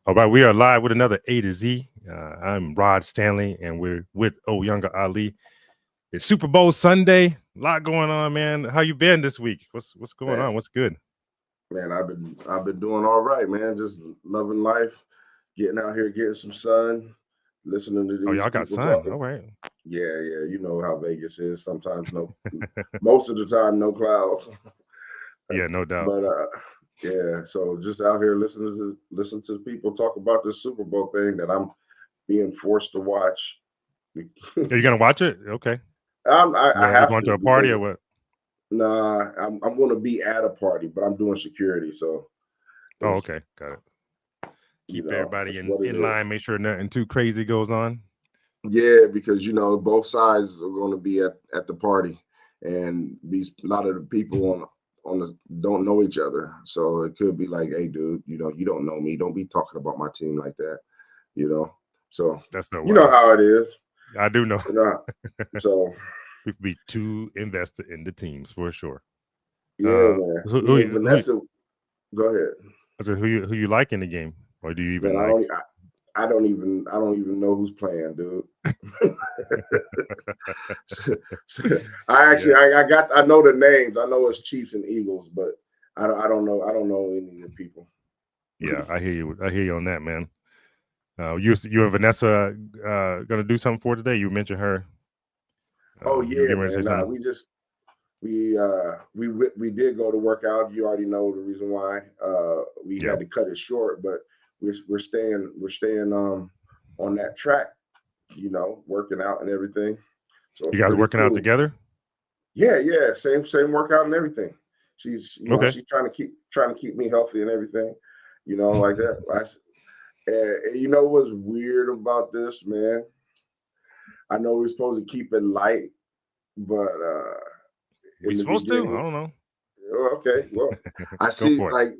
All right, we are live with another A to Z. I'm Rod Stanley, and we're with Younger Ali. It's Super Bowl Sunday. A lot going on, man. How you been this week? What's going Man, on? What's good? man, I've been doing all right, man. Just loving life, getting out here, getting some sun, listening to Oh, these y'all got people sun. talking. All right. Yeah, you know how Vegas is. Sometimes no, most of the time no clouds. Yeah, no doubt. But yeah. So just out here listen to people talk about this Super Bowl thing that I'm being forced to watch. Are you gonna watch it? Okay. I You have going to to a party because or what? nah, I'm going to be at a party, but I'm doing security, so Oh, it's okay. Got it. Keep everybody it's in what it in is. line. Make sure nothing too crazy goes on. Yeah, because both sides are going to be at the party, and these a lot of the people on the don't know each other, so it could be like, hey, dude, you don't know me, don't be talking about my team like that, you know. So That's no you know wild. how it is, I do know. you know. So We could be too invested in the teams for sure. yeah, man, So me and Vanessa, go ahead, who you like in the game, or do you man. even like? I don't even know who's playing, dude. Yeah, I know the names. I know it's Chiefs and Eagles, but I don't know any of the people. yeah, I hear you. I hear you on that, man. You and Vanessa gonna do something for today? You mentioned her. Oh You were yeah, getting ready to man. say Nah, something. we did go to work out. You already know the reason why. We Yeah, had to cut it short, but we're staying on that track, working out and everything. So you it's guys pretty working out cool. together? Yeah, same workout and everything. Okay. She's trying to keep me healthy and everything, like that. And you know what's weird about this, man? I know we're supposed to keep it light, but We in the supposed to? I beginning, don't know. oh, okay, well, I Go see. for it. Like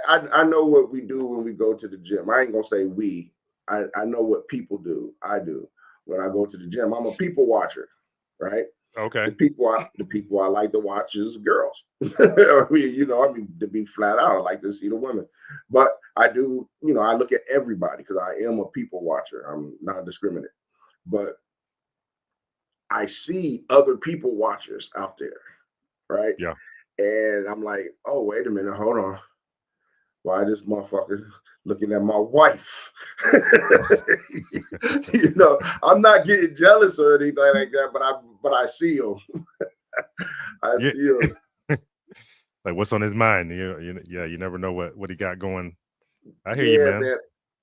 I know what we do when we go to the gym. I ain't gonna say we. I know what people do. I do when I go to the gym. I'm a people watcher, right? Okay. The people I like to watch is girls. I mean, to be flat out, I like to see the women. But I do, I look at everybody because I am a people watcher. I'm not discriminate. But I see other people watchers out there, right? Yeah. And I'm like, oh, wait a minute, hold on. Why this motherfucker looking at my wife? I'm not getting jealous or anything like that, but I see him. I Yeah. see him. Like what's on his mind? Yeah. You never know what he got going. I hear you, Yeah, man. man.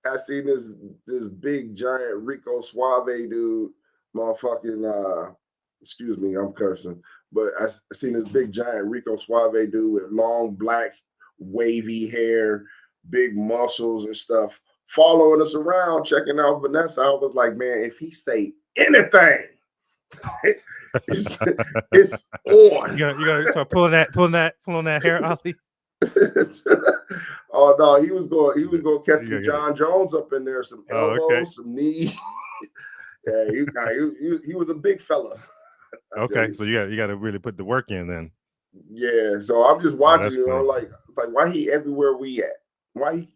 I seen this big giant Rico Suave dude, motherfucking excuse me, I'm cursing, but I seen this big giant Rico Suave dude with long black wavy hair, big muscles and stuff, following us around, checking out Vanessa. I was like, man, if he say anything, it's it's on. You gotta start pulling that hair, Ollie. Oh no, he was going to catch You some gotta get it. John Jones up in there, some Oh, okay. elbows, some knees. Yeah, he was a big fella. I tell Okay. you. So you got to really put the work in then. Yeah, so I'm just Oh, watching. that's funny. Like why he everywhere we at? Why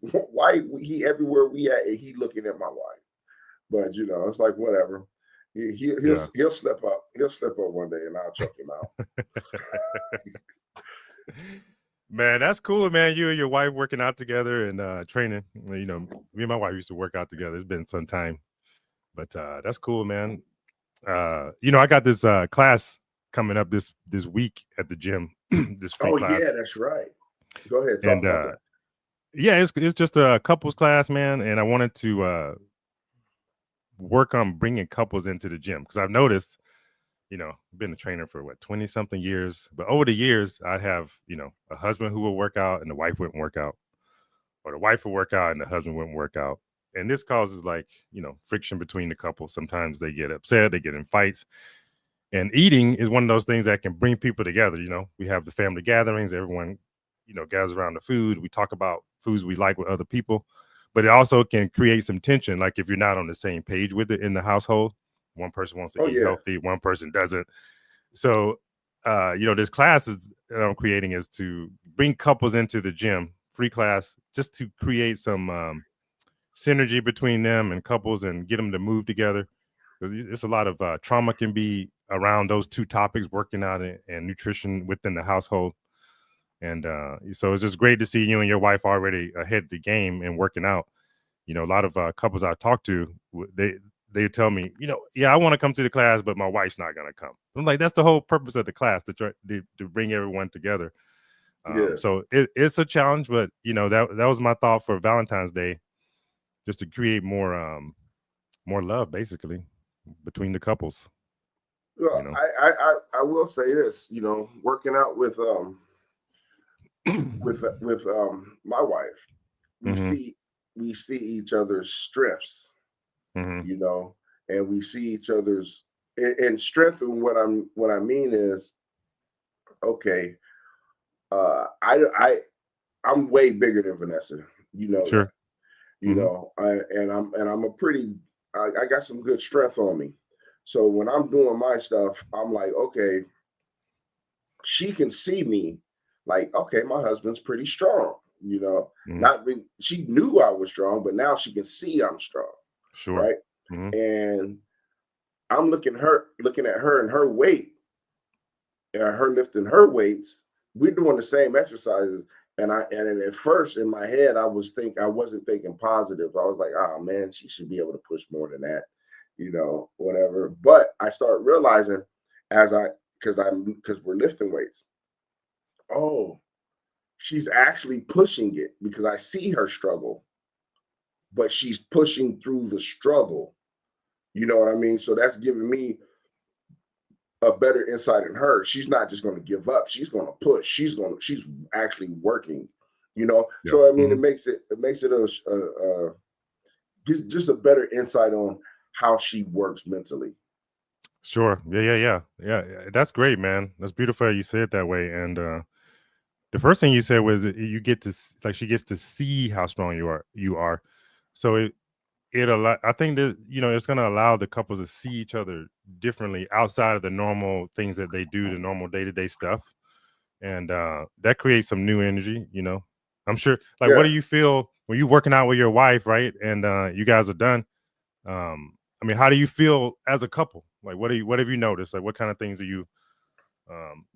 he everywhere we at? And he looking at my wife. But it's like whatever. He'll Yeah. he'll slip up. He'll slip up one day, and I'll choke him out. Man, that's cool, man. You and your wife working out together and training. Me and my wife used to work out together. It's been some time, but that's cool, man. I got this class coming up this week at the gym, this free Oh class, yeah, that's right. Go ahead, talk and about that. yeah, it's just a couples class, man. And I wanted to work on bringing couples into the gym because I've noticed, been a trainer for what 20 something years, but over the years I'd have a husband who would work out and the wife wouldn't work out, or the wife would work out and the husband wouldn't work out. And this causes like, friction between the couple. Sometimes they get upset, they get in fights. And eating is one of those things that can bring people together. We have the family gatherings, everyone, gathers around the food. We talk about foods we like with other people, but it also can create some tension. Like if you're not on the same page with it in the household, one person wants to Oh eat yeah. healthy, one person doesn't. So, this class that I'm creating is to bring couples into the gym, free class, just to create some synergy between them and couples and get them to move together, because it's a lot of trauma can be around those two topics, working out and nutrition within the household. And so it's just great to see you and your wife already ahead of the game and working out. A lot of couples I talk to, they tell me, yeah, I want to come to the class, but my wife's not going to come. I'm like, that's the whole purpose of the class, to try to bring everyone together. Yeah. So it's a challenge, but that was my thought for Valentine's Day, just to create more love, basically, between the couples. Well, I will say this, working out with my wife, we Mm-hmm. see we see each other's strengths, Mm-hmm. and we see each other's and strength. And what I mean is, okay, I'm way bigger than Vanessa. You know that. Sure. Mm-hmm. I'm a pretty. I got some good strength on me. So when I'm doing my stuff, I'm like, okay, she can see me, like, okay, my husband's pretty strong. Mm-hmm. Not being, she knew I was strong, but now she can see I'm strong, Sure. right? Mm-hmm. And I'm looking at her and her weight, and her lifting her weights. We're doing the same exercises, and at first in my head I wasn't thinking positive. I was like, oh man, she should be able to push more than that, whatever. But I start realizing as I because we're lifting weights. Oh, she's actually pushing it because I see her struggle, but she's pushing through the struggle. You know what I mean? So that's giving me a better insight in her. She's not just going to give up. She's going to push. She's actually working. Yeah. So I mean, Mm-hmm. it makes it just a better insight on how she works mentally. Sure. Yeah. That's great, man. That's beautiful. You say it that way. And the first thing you said was that you get to like she gets to see how strong you are. You are. So I think that it's going to allow the couples to see each other differently outside of the normal things that they do, the normal day to day stuff, and that creates some new energy. I'm sure. Like, what Yeah. do you feel when you're working out with your wife, right? And you guys are done. I mean, how do you feel as a couple? Like, what have you noticed? Like, what kind of things are you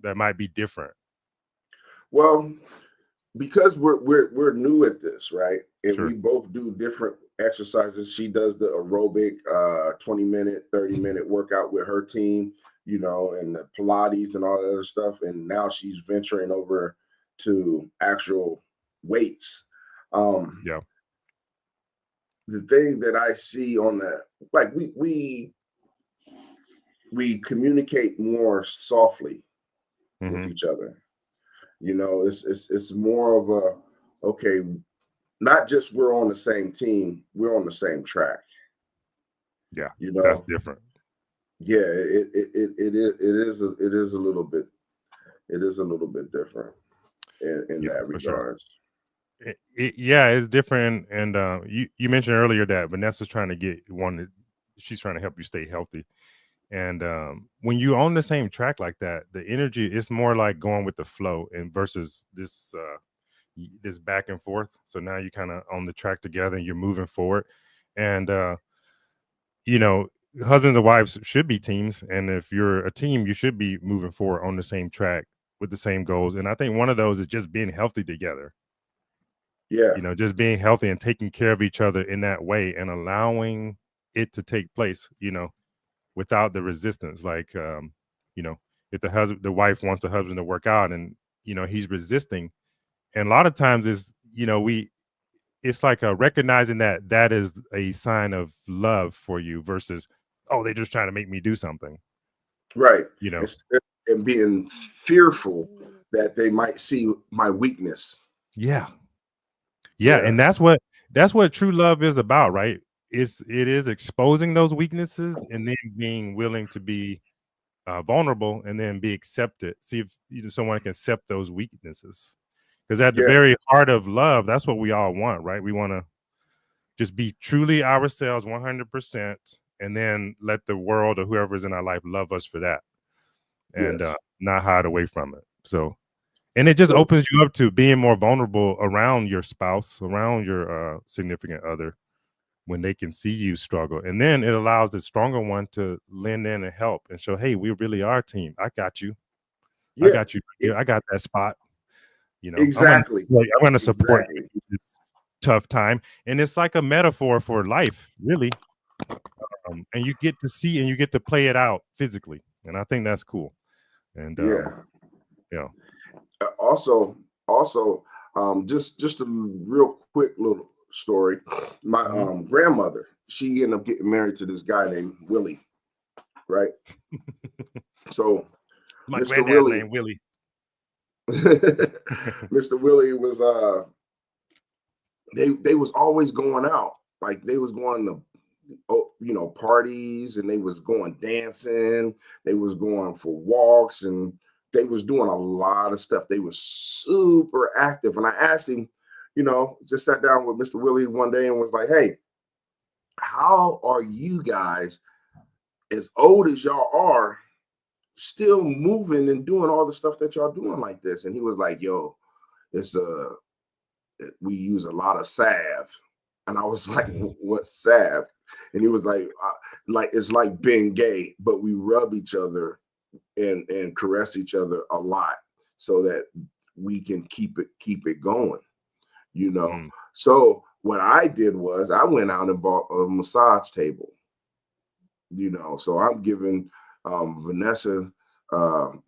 that might be different? Well, because we're new at this, right? And we Sure. both do different exercises. She does the aerobic 20-minute, 30-minute workout with her team, and the Pilates and all that other stuff. And now she's venturing over to actual weights. Um, Yeah. the thing that I see on that, like we communicate more softly with Mm-hmm. each other. It's more of a, okay, not just we're on the same team, we're on the same track. Yeah. You That's know, different. yeah, it is a little bit different in Yeah, that for sure. regards. Yeah, it's different. And you mentioned earlier that Vanessa's trying to get one. She's trying to help you stay healthy. And when you on the same track like that, the energy is more like going with the flow, and versus this back and forth. So now you kind of on the track together and you're moving forward. And you know, husbands and wives should be teams. And if you're a team, you should be moving forward on the same track with the same goals. And I think one of those is just being healthy together. Yeah, Just being healthy and taking care of each other in that way and allowing it to take place, without the resistance. Like, if the wife wants the husband to work out and, he's resisting. And a lot of times it's like recognizing that that is a sign of love for you versus, oh, they're just trying to make me do something, right. you know? It's, and being fearful that they might see my weakness. Yeah. Yeah. Yeah, And that's what true love is about, right? It is exposing those weaknesses and then being willing to be vulnerable and then be accepted. See if someone can accept those weaknesses. Because at the yeah, very heart of love, that's what we all want, right? We want to just be truly ourselves 100% and then let the world or whoever's in our life love us for that and yes. not hide away from it. So, and it just So opens you up to being more vulnerable around your spouse, around your significant other. when they can see you struggle. And then it allows the stronger one to lend in and help and show, hey, we really are a team. I got you. I Yeah, got you it, here. I got that spot. exactly, I'm gonna support you exactly. through this tough time. And it's like a metaphor for life, really. And you get to see and you get to play it out physically. And I think that's cool. And Yeah. you know, Also, just a real quick little story. My mhm. grandmother, she ended up getting married to this guy named Willie, right? So My Mr. granddad's Willie, name Willie. Mr. Willie was they was always going out. Like they was going to parties, and they was going dancing, they was going for walks, and they was doing a lot of stuff. They was super active. And I asked him, just sat down with Mr. Willie one day and was like, hey, how are you guys, as old as y'all are, still moving and doing all the stuff that y'all doing like this? And he was like, yo, it's we use a lot of salve. And I was like, what salve? And he was like it's like being gay, but we rub each other and caress each other a lot so that we can keep it going, you know. Mm, So what I did was I went out and bought a massage table, so I'm giving Vanessa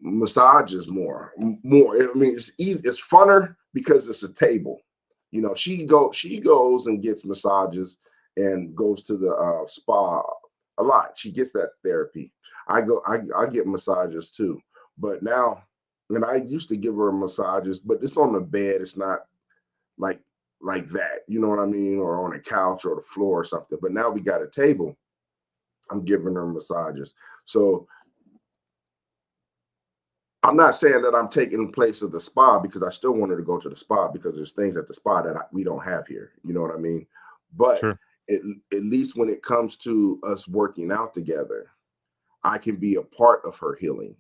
massages more. I mean, it's easy, it's funner because it's a table. She goes and gets massages and goes to the spa a lot. She gets that therapy. I get massages too, but now, and I used to give her massages, but it's on the bed. It's not like like that, you know what I mean, or on a couch or the floor or something. But now we got a table. I'm giving her massages. So I'm not saying that I'm taking place of the spa, because I still wanted to go to the spa because there's things at the spa that we don't have here. You know what I mean? But sure. at, at least when it comes to us working out together, I can be a part of her healing.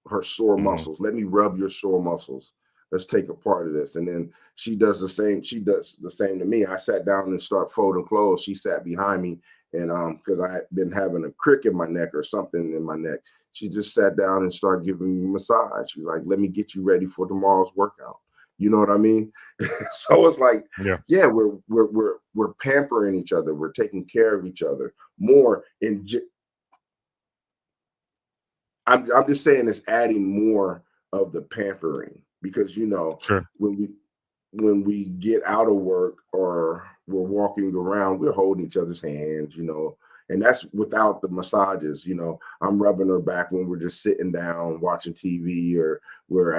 Her sore Hmm. muscles. Let me rub your sore muscles. Let's take a part of this. And then she does the same. She does the same to me. I sat down and start folding clothes. She sat behind me, and because I had been having a crick in my neck or something in my neck, she just sat down and started giving me a massage. She's like, "Let me get you ready for tomorrow's workout." You know what I mean? So it's like, Yeah, yeah, we're pampering each other. We're taking care of each other more. I'm just saying it's adding more of the pampering, because sure. when we get out of work or we're walking around, we're holding each other's hands, and that's without the massages. I'm rubbing her back when we're just sitting down watching TV, or we're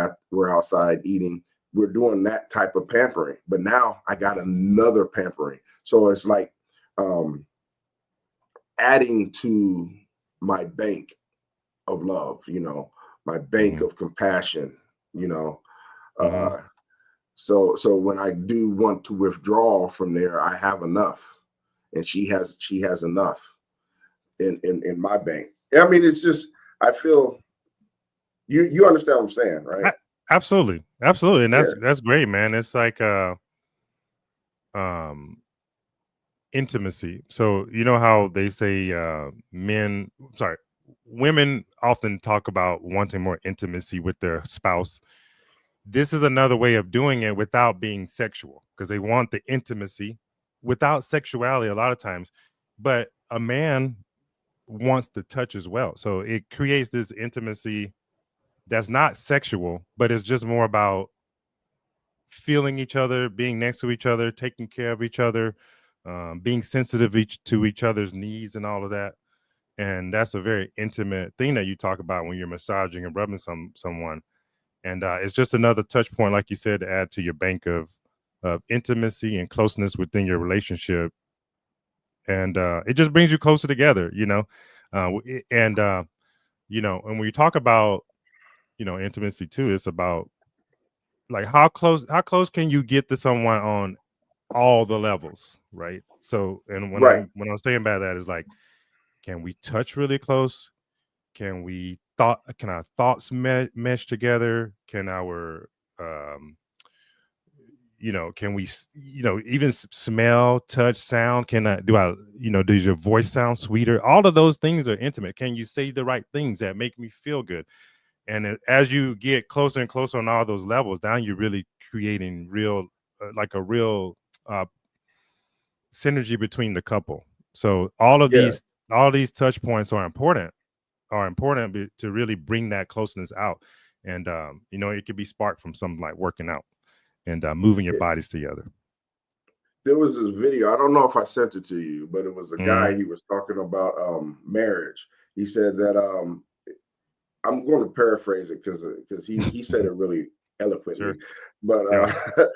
outside eating. We're doing that type of pampering. But now I got another pampering, so it's like um, adding to my bank of love, my bank Hmm. of compassion, you know. Hmm. Uh, so when I do want to withdraw from there, I have enough, and she has enough in my bank. I mean, it's just, I feel, you understand what I'm saying, right? Absolutely, absolutely, and Yeah, that's great, man. It's like um intimacy. So you know how they say women often talk about wanting more intimacy with their spouse. This is another way of doing it without being sexual, because they want the intimacy without sexuality a lot of times. But a man wants the touch as well. So it creates this intimacy that's not sexual, but it's just more about feeling each other, being next to each other, taking care of each other, being sensitive to each other's needs and all of that. And that's a very intimate thing that you talk about when you're massaging and rubbing someone. And it's just another touch point, like you said, to add to your bank of intimacy and closeness within your relationship. And it just brings you closer together, and and when you talk about intimacy too, it's about like how close can you get to someone on all the levels, right? So, and when right. I'm saying by that is like, can we touch really close? Can our thoughts mesh together? Can our um can we, even smell, touch, sound? Does your voice sound sweeter? All of those things are intimate. Can you say the right things that make me feel good? And as you get closer and closer on all those levels, now you're really creating real, like a real synergy between the couple. So Yeah, all these touch points are important to really bring that closeness out. And it could be sparked from something like working out and moving your it, bodies together. there was this video. I don't know if I sent it to you, but it was a guy. Mm, He was talking about marriage. He said that I'm going to paraphrase it because he said it really eloquently, sure. but Yeah.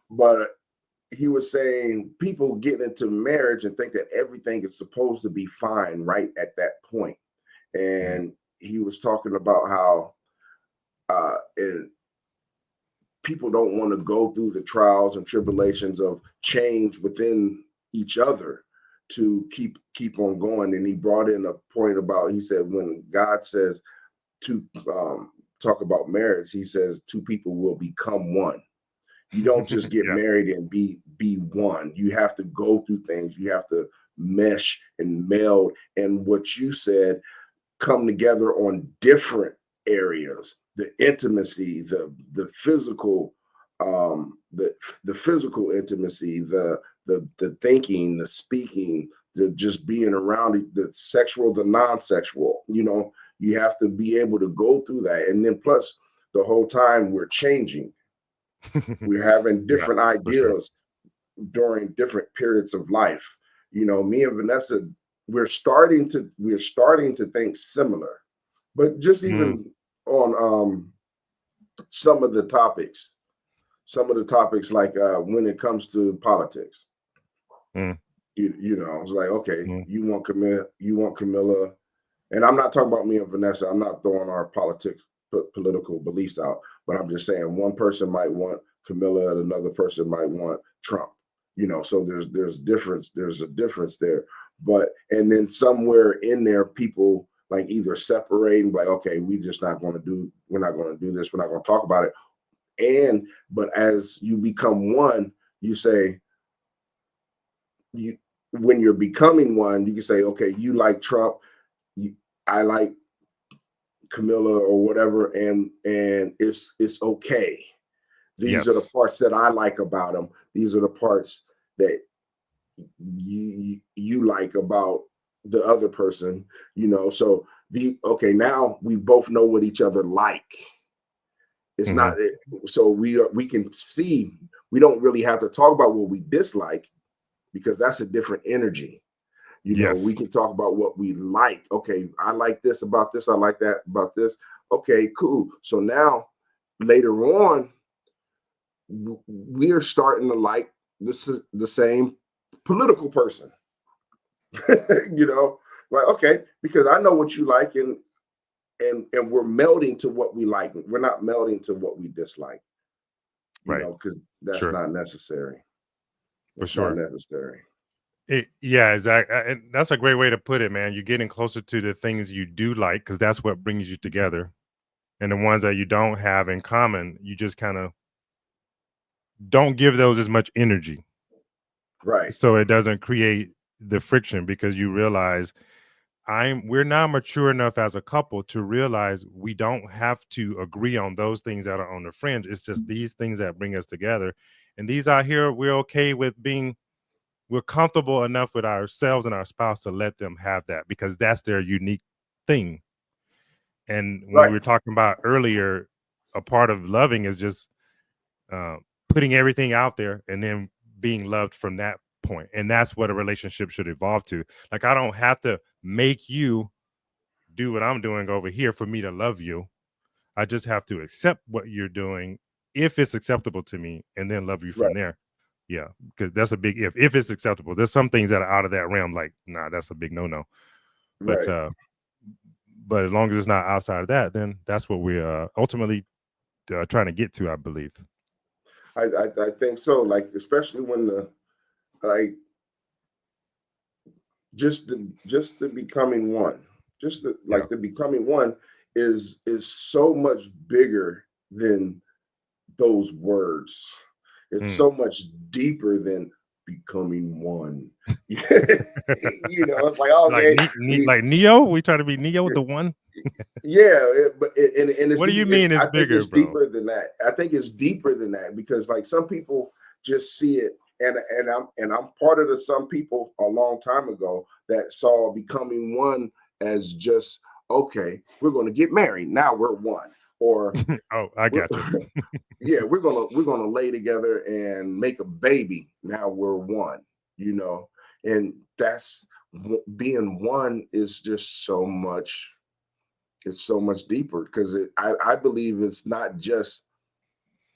but he was saying people get into marriage and think that everything is supposed to be fine right at that point. Mm, And he was talking about how and people don't want to go through the trials and tribulations of change within each other to keep on going. And he brought in a point about, he said, when God says to talk about marriage, he says two people will become one. You don't just get yeah. married and be one. You have to go through things. You have to mesh and meld. And what you said, come together on different areas, the intimacy, the physical, the physical intimacy, the thinking, the speaking, the just being around it, the sexual, the non-sexual. You have to be able to go through that. And then plus the whole time we're changing, we're having Yeah, different for sure. ideas during different periods of life. Me and Vanessa, we're starting to think similar, but just Mm, even on some of the topics like when it comes to politics, mm, it's like, okay, mm. you want Camilla, and I'm not talking about me and Vanessa. I'm not throwing our political beliefs out, but I'm just saying one person might want Camilla and another person might want Trump. So there's a difference there. But and then somewhere in there, people like either separating, like, okay, we're not going to do this, we're not going to talk about it. But as you become one, you say, you when you're becoming one, you can say, okay, you like Trump, I like Camilla or whatever, and it's okay. These are the Yes. parts that I like about them. These are the parts that you like about the other person. So now we both know what each other like. It's Hmm. not so we can see, we don't really have to talk about what we dislike because that's a different energy. We Yes. can talk about what we like. Okay, I like this about this. I like that about this. Okay, cool. So now later on, we're starting to like the same political person. you know, like, okay, because I know what you like, and we're melding to what we like. We're not melding to what we dislike. Right. Because that's Sure. not necessary. For It's not sure. necessary. Yeah, exactly. And that's a great way to put it, man. You're getting closer to the things you do like because that's what brings you together. And the ones that you don't have in common, you just kind of don't give those as much energy. Right. So it doesn't create the friction because you realize we're now mature enough as a couple to realize we don't have to agree on those things that are on the fringe. It's just these things that bring us together. And these out here, we're comfortable enough with ourselves and our spouse to let them have that because that's their unique thing. And when we Right. were talking about earlier, a part of loving is just uh, putting everything out there and then being loved from that point. And that's what a relationship should evolve to. Like, I don't have to make you do what I'm doing over here for me to love you. I just have to accept what you're doing if it's acceptable to me and then love you from Right. there. Yeah, because that's a big if. If it's acceptable, there's some things that are out of that realm. Like, nah, that's a big no no. But Right. as long as it's not outside of that, then that's what we're ultimately trying to get to, I believe. I think so. Like, especially when like just the becoming one, Yeah. the becoming one is so much bigger than those words. It's Mm. so much deeper than becoming one. It's like, Like okay, we like Neo. We try to be Neo, the one. yeah, and What do you it's mean it's I think bigger, it's bro? deeper than that. I think it's deeper than that because like some people just see it, and I'm part of the some people a long time ago that saw becoming one as just okay, we're going to get married now, we're one, or Oh, I we're, got you. yeah, we're gonna lay together and make a baby. Now we're one, and that's being one is just so much. It's so much deeper because I believe it's not just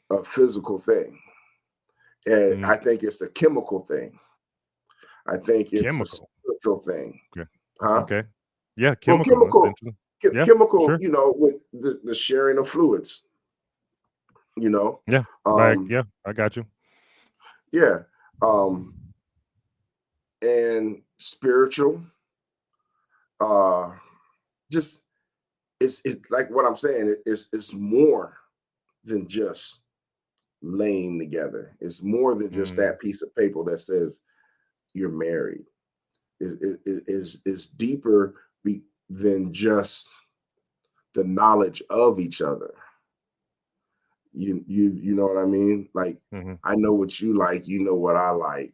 a physical thing. And Mm, I think it's a chemical thing. I think it's a chemical. spiritual thing, Okay. huh? Okay. Yeah, Well, chemical. That's chemical, interesting. Yeah, chemical, sure. with the sharing of fluids, you know. Yeah. Like, Um, yeah, I got you. yeah. Um, and spiritual, uh, just it's like what I'm saying. It's more than just laying together. It's more than just Mm, that piece of paper that says you're married. Is deeper than just the knowledge of each other. You know what I mean? Like mhm. I know what you like, you know what I like,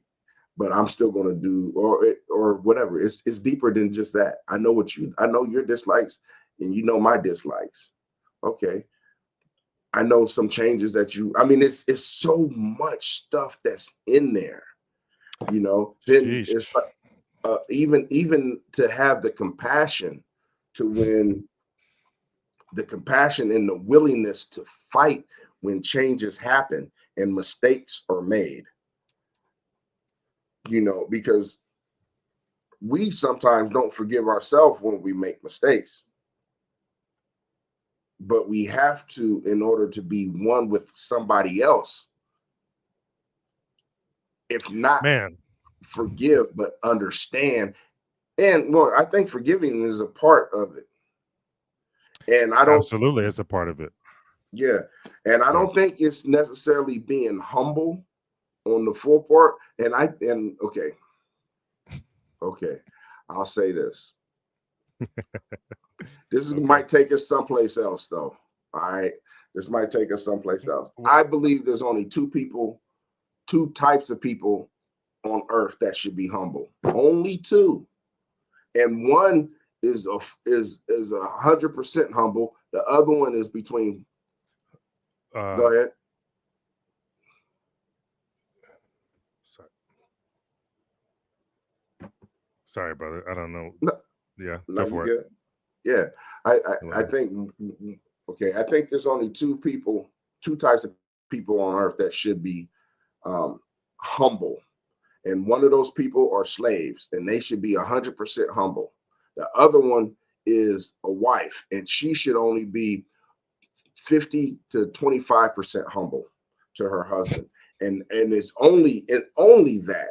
but I'm still gonna do or whatever. It's deeper than just that. I know your dislikes and you know my dislikes. Okay. I know some changes that I mean, it's so much stuff that's in there, then it's Sheesh. like even to have the compassion to when the compassion and the willingness to fight when changes happen and mistakes are made, because we sometimes don't forgive ourselves when we make mistakes, but we have to in order to be one with somebody else, if not Man, forgive but understand. And well, I think forgiving is a part of it. And I don't absolutely, it's a part of it. Yeah, and I Yeah. don't think it's necessarily being humble on the full part. And okay, I'll say this. Okay. Might take us someplace else, though. All right, this might take us someplace else. Wh- I believe there's only two types of people on earth that should be humble. Only two, and one is 100% humble. The other one is between. Uh, Go ahead. sorry, sorry, brother. I don't know. No, Yeah, no, go you for it. good. Yeah, I, Go I I ahead. think okay. I think there's only two types of people on earth that should be um, humble, and one of those people are slaves, and they should be 100% humble. The other one is a wife, and she should only be 50 to 25% humble to her husband, and it's only that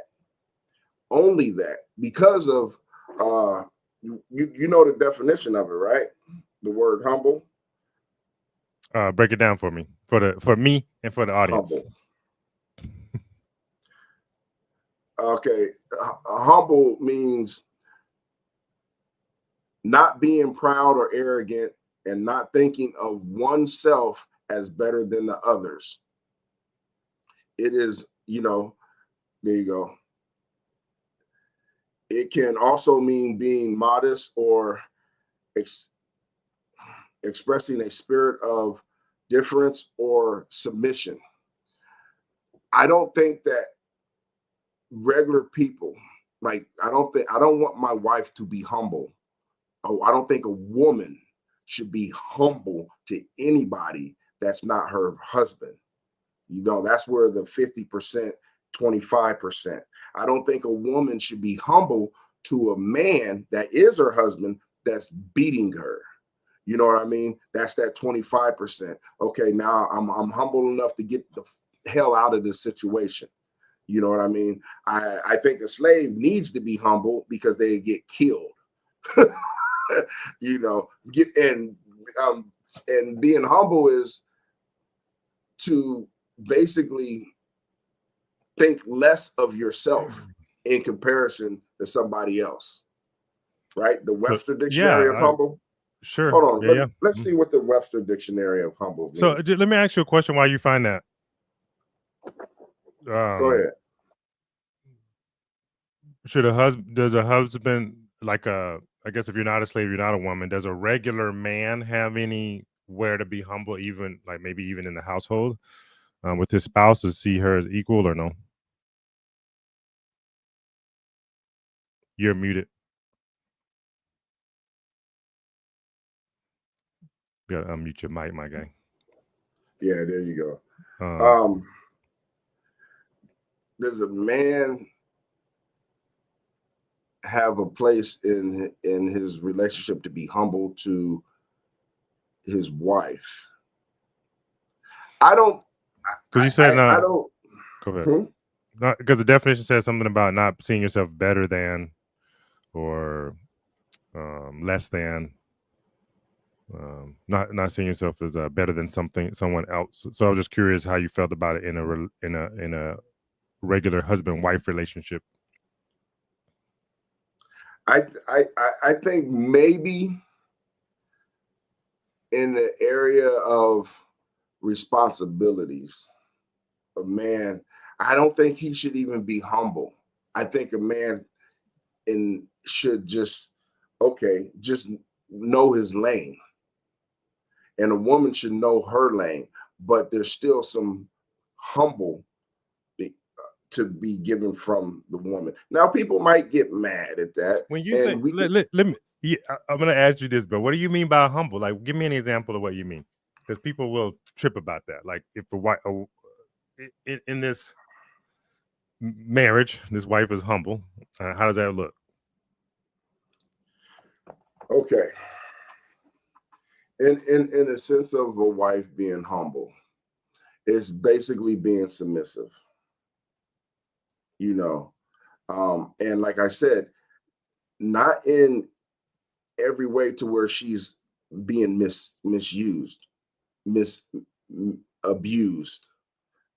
because of you know the definition of it, right? The word humble. Break it down for me, for me and for the audience. Humble. Okay, humble means not being proud or arrogant and not thinking of oneself as better than the others. It is, there you go. It can also mean being modest or ex- expressing a spirit of difference or submission. I don't think that regular people, like, I don't want my wife to be humble. Oh, I don't think a woman should be humble to anybody that's not her husband. That's where the 50%, 25%. I don't think a woman should be humble to a man that is her husband that's beating her. You know what I mean? That's that 25%. Okay, now I'm humble enough to get the hell out of this situation. You know what I mean? I think a slave needs to be humble because they get killed. you know, get um and being humble is to basically think less of yourself in comparison to somebody else, right? The So Webster Dictionary of yeah, humble. sure. Hold on, Yeah, yeah. let's see what the Webster Dictionary of humble So means. let me ask you a question while you find that. Go ahead. Does a husband, like I guess if you're not a slave, you're not a woman, does a regular man have anywhere to be humble, even like maybe even in the household with his spouse, to see her as equal or no? You're muted. You gotta unmute your mic, my guy. Yeah, there you go. Um, Does a man have a place in his relationship to be humble to his wife? I don't. because you said I don't. go ahead. Hmm? Because the definition says something about not seeing yourself better than or less than, not seeing yourself as better than someone else. So I was just curious how you felt about it in a regular husband wife relationship. I think maybe in the area of responsibilities, a man, I don't think he should even be humble. I think a man should just just know his lane, and a woman should know her lane. But there's still some humble to be given from the woman. Now, people might get mad at that, When you say and we can. let me, yeah, I'm gonna ask you this, but what do you mean by humble? Like, give me an example of what you mean, because people will trip about that. Like, if a wife in this marriage, this wife is humble, how does that look? Okay, in the sense of a wife being humble, it's basically being submissive, you know. And like I said, not in every way to where she's being misused, mis abused,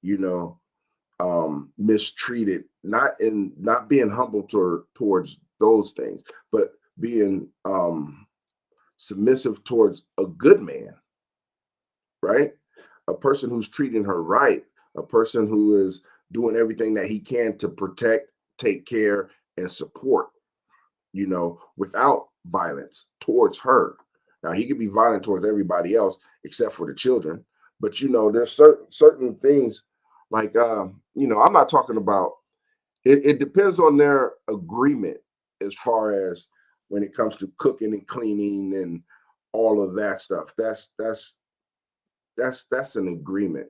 you know, mistreated, not being humble towards those things, but being submissive towards a good man, right? A person who's treating her right, a person who is doing everything that he can to protect, take care, and support, without violence towards her. Now he could be violent towards everybody else except for the children, but there's certain things like I'm not talking about it. It depends on their agreement as far as when it comes to cooking and cleaning and all of that stuff. That's an agreement.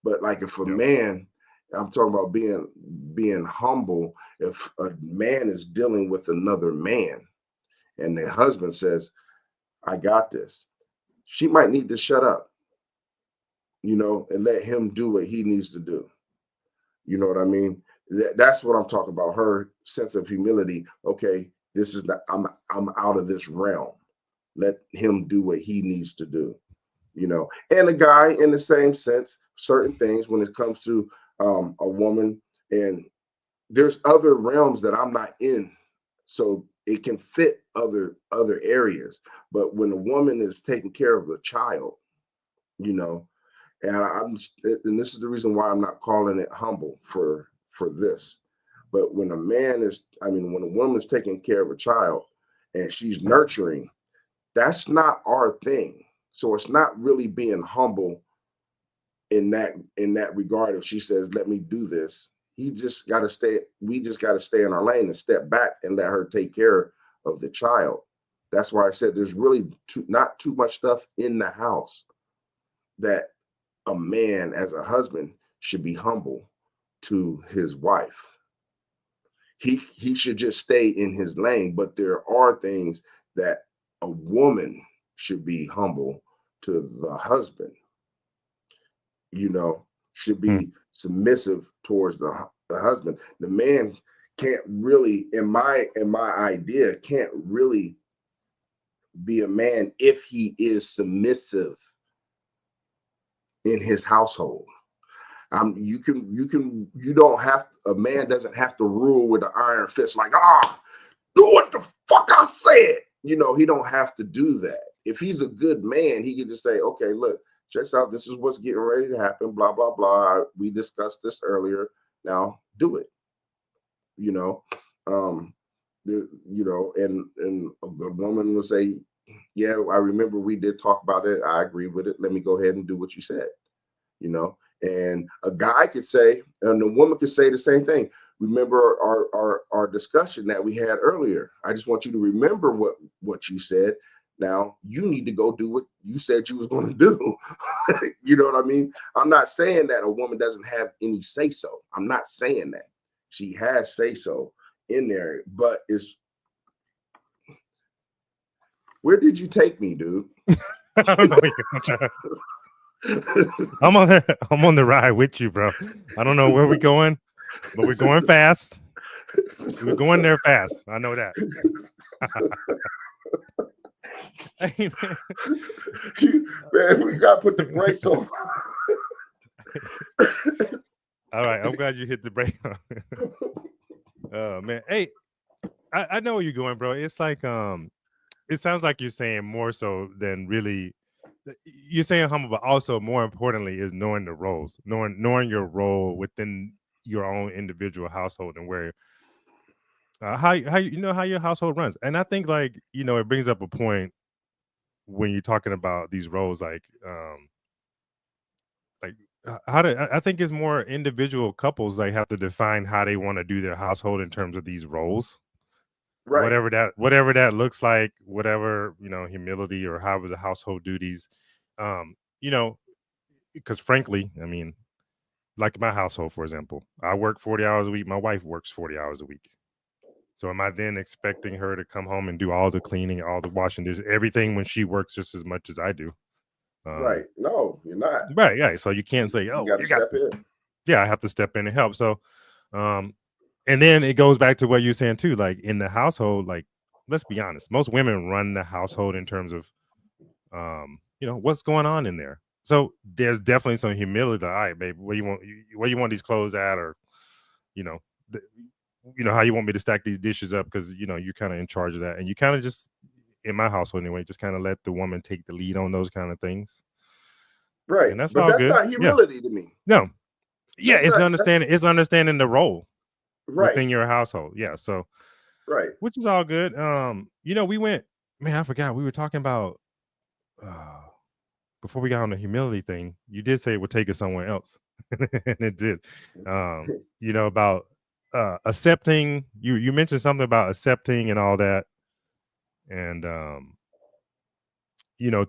But like if a Yeah. man, I'm talking about being humble, if a man is dealing with another man and the husband says, I got this, she might need to shut up, and let him do what he needs to do. You know what I mean? That's what I'm talking about. Her sense of humility. Okay, this is not, I'm out of this realm. Let him do what he needs to do. And a guy in the same sense, certain things when it comes to a woman, and there's other realms that I'm not in, so it can fit other areas. But when a woman is taking care of the child, you know, and this is the reason why I'm not calling it humble for this. But when when a woman is taking care of a child and she's nurturing, that's not our thing. So it's not really being humble in that regard. If she says, let me do this, we just got to stay in our lane and step back and let her take care of the child. That's why I said there's really not too much stuff in the house that a man as a husband should be humble to his wife. He should just stay in his lane, but there are things that a woman should be humble to the husband, should Hmm. be submissive towards the husband. The man can't really, in my idea, can't really be a man if he is submissive in his household. You don't have, a man doesn't have to rule with an iron fist like, do what the fuck I said. He don't have to do that. If he's a good man, he can just say, okay, look, check this out. This is what's getting ready to happen. Blah, blah, blah. We discussed this earlier. Now do it. Um, and a good woman will say, yeah, I remember we did talk about it. I agreed with it. Let me go ahead and do what you said. And a guy could say, and the woman could say the same thing. Remember our discussion that we had earlier. I just want you to remember what you said. Now you need to go do what you said you was going to do. You know what I mean? I'm not saying that a woman doesn't have any say so. I'm not saying that. She has say so in there, but where did you take me, dude? I don't know. I'm on the ride with you, bro. I don't know where we're going, but we're going fast. We're going there fast. I know that. Hey, man, we gotta put the brakes on. All right, I'm glad you hit the brake. Oh man, hey, I know where you're going, bro. It's like it sounds like you're saying more so than really. You're saying humble, but also more importantly is knowing the roles, knowing your role within your own individual household and where how how your household runs. And I think it brings up a point when you're talking about these roles, like I think it's more individual couples have to define how they want to do their household in terms of these roles. Right. Whatever that looks like, whatever, humility or however the household duties, because frankly, I mean, like my household, for example, I work 40 hours a week. My wife works 40 hours a week. So am I then expecting her to come home and do all the cleaning, all the washing, dishes, everything when she works just as much as I do? Right. No, you're not. Right. Yeah. So you can't say, oh, you got to step in. Yeah, I have to step in and help. So, and then it goes back to what you're saying too. Like in the household, let's be honest, most women run the household in terms of, what's going on in there. So there's definitely some humility. All right, babe, where you want these clothes at, or, how you want me to stack these dishes up, because you're kind of in charge of that, and you kind of just, in my household anyway, just kind of let the woman take the lead on those kind of things. Right, and that's but all that's good. not humility to me. No, yeah, it's understanding. It's understanding the role within your household. Yeah, so right, which is all good. We went. Man, I forgot we were talking about before we got on the humility thing. You did say it would take us somewhere else, and it did. About accepting. You mentioned something about accepting and all that, and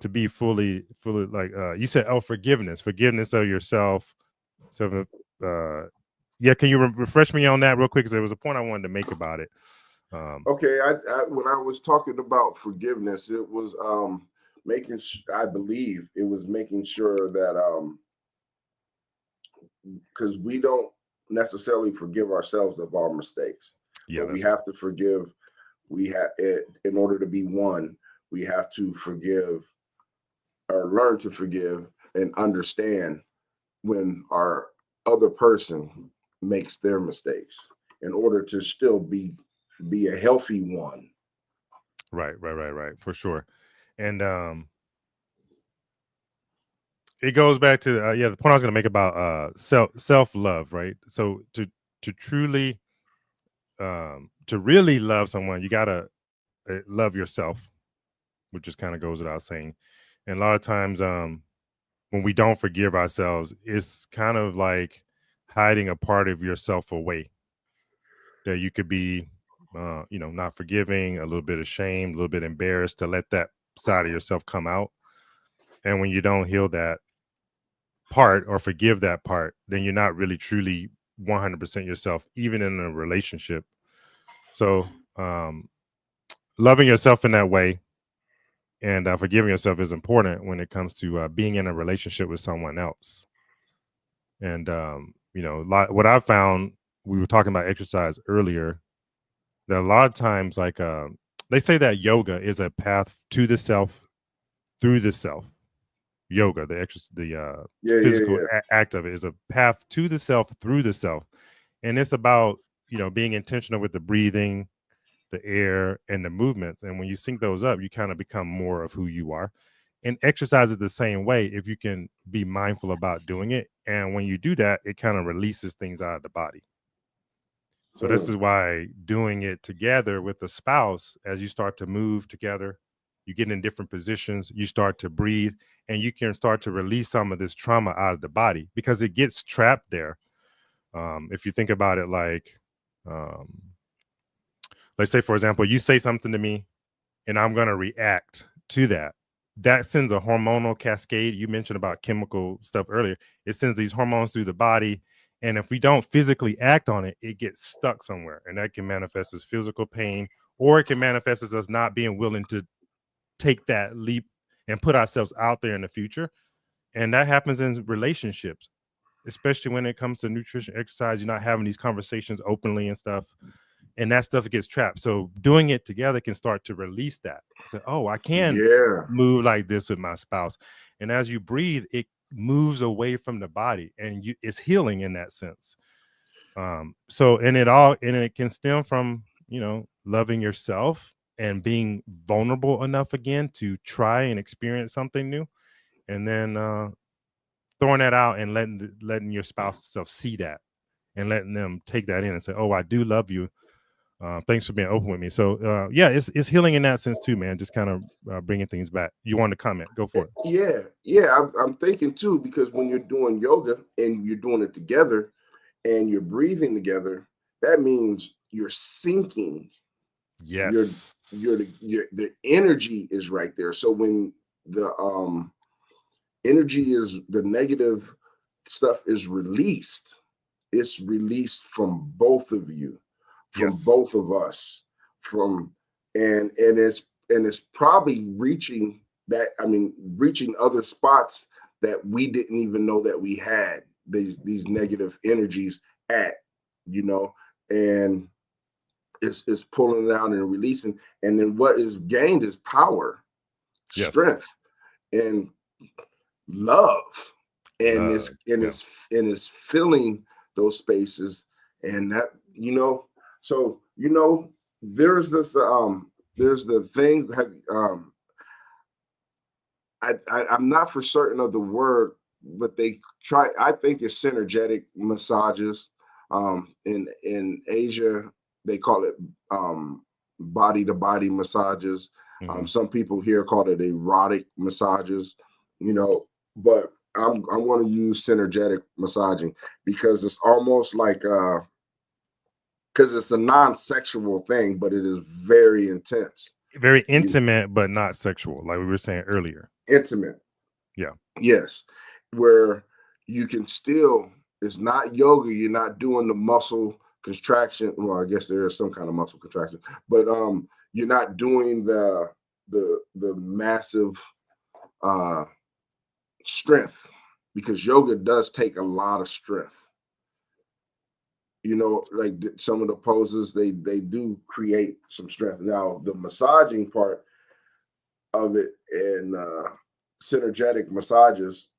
to be fully like you said, forgiveness of yourself. So yeah, can you refresh me on that real quick, because there was a point I wanted to make about it. Okay, I when I was talking about forgiveness, it was I believe it was making sure that because we don't necessarily forgive ourselves of our mistakes. Yeah, but we have to forgive. We have it in order to be one. We have to forgive or learn to forgive and understand when our other person makes their mistakes in order to still be a healthy one. Right, for sure. And it goes back to the point I was going to make about self-love, right? So to truly to really love someone, you got to love yourself, which just kind of goes without saying. And a lot of times when we don't forgive ourselves, it's kind of like hiding a part of yourself away that you could be not forgiving, a little bit ashamed, a little bit embarrassed to let that side of yourself come out. And when you don't heal that part or forgive that part, then you're not really truly 100% yourself, even in a relationship. So loving yourself in that way and forgiving yourself is important when it comes to being in a relationship with someone else. And what I found, we were talking about exercise earlier, that a lot of times they say that yoga is a path to the self through the self. yoga, the Yeah, yeah, physical yeah. act of it is a path to the self through the self, and it's about being intentional with the breathing, the air, and the movements. And when you sync those up, you kind of become more of who you are. And exercise it the same way if you can be mindful about doing it. And when you do that, it kind of releases things out of the body. So this Hmm. is why doing it together with a spouse, as you start to move together, you get in different positions, you start to breathe, and you can start to release some of this trauma out of the body because it gets trapped there. If you think about it, like, um, let's say, for example, you say something to me and I'm going to react to that. That sends a hormonal cascade. You mentioned about chemical stuff earlier. It sends these hormones through the body. And if we don't physically act on it, it gets stuck somewhere. And that can manifest as physical pain, or it can manifest as us not being willing to take that leap and put ourselves out there in the future. And that happens in relationships, especially when it comes to nutrition, exercise. You're not having these conversations openly and stuff, and that stuff gets trapped. So doing it together can start to release that. So, oh, I can Yeah, move like this with my spouse. And as you breathe, it moves away from the body, and it's healing in that sense. So, and it can stem from, loving yourself and being vulnerable enough again to try and experience something new. And then throwing that out and letting your spouse self see that, and letting them take that in and say, oh, I do love you. Thanks for being open with me. So yeah, it's healing in that sense too, man. Just kind of bringing things back. You want to comment? Go for it. yeah, yeah. I'm thinking too, because when you're doing yoga and you're doing it together and you're breathing together, that means you're syncing. Your Yes. the energy is right there. So when the energy is the negative stuff is released, it's released from both of you, from Yes. both of us, from and it's probably reaching that, I mean, reaching other spots that we didn't even know that we had these negative energies at, you know, and it's pulling it out and releasing. And then what is gained is power, Yes. strength, and love, and Love. it's and Yeah. it's and it's filling those spaces. And that, so there's this there's the thing, I'm not for certain of the word, but they try, I think it's synergetic massages. In Asia they call it body to body massages. Hmm. Some people here call it erotic massages, but I'm going to use synergetic massaging because it's almost like because it's a non-sexual thing, but it is very intense. Very You intimate, but not sexual, like we were saying earlier. Intimate. Yeah. Yes, where you can still, it's not yoga, you're not doing the muscle contraction. Well, I guess there is some kind of muscle contraction, but you're not doing the massive uh strength, because yoga does take a lot of strength. Like some of the poses, they do create some strength. Now, the massaging part of it and synergetic massages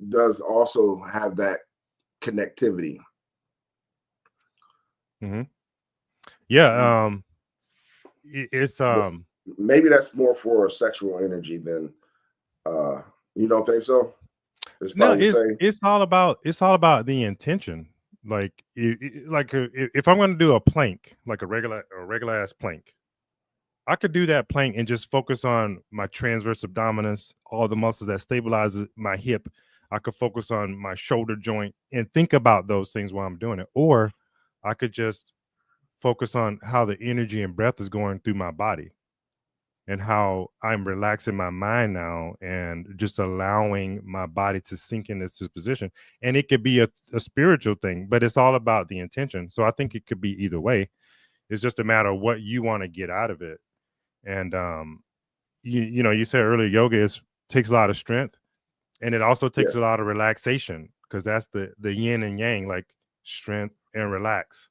does also have that connectivity. Hmm. Yeah. Mhm. It's But maybe that's more for a sexual energy than uh you don't think so? It's no, probably the same. it's all about the intention. Like, if I'm going to do a plank, like a regular ass plank, I could do that plank and just focus on my transverse abdominis, all the muscles that stabilizes my hip. I could focus on my shoulder joint and think about those things while I'm doing it. Or I could just focus on how the energy and breath is going through my body, and how I'm relaxing my mind now and just allowing my body to sink into this position. And it could be a spiritual thing, but it's all about the intention. So I think it could be either way. It's just a matter of what you want to get out of it. And you said earlier, yoga takes a lot of strength, and it also takes Yeah. a lot of relaxation, because that's the yin and yang, like strength and relax.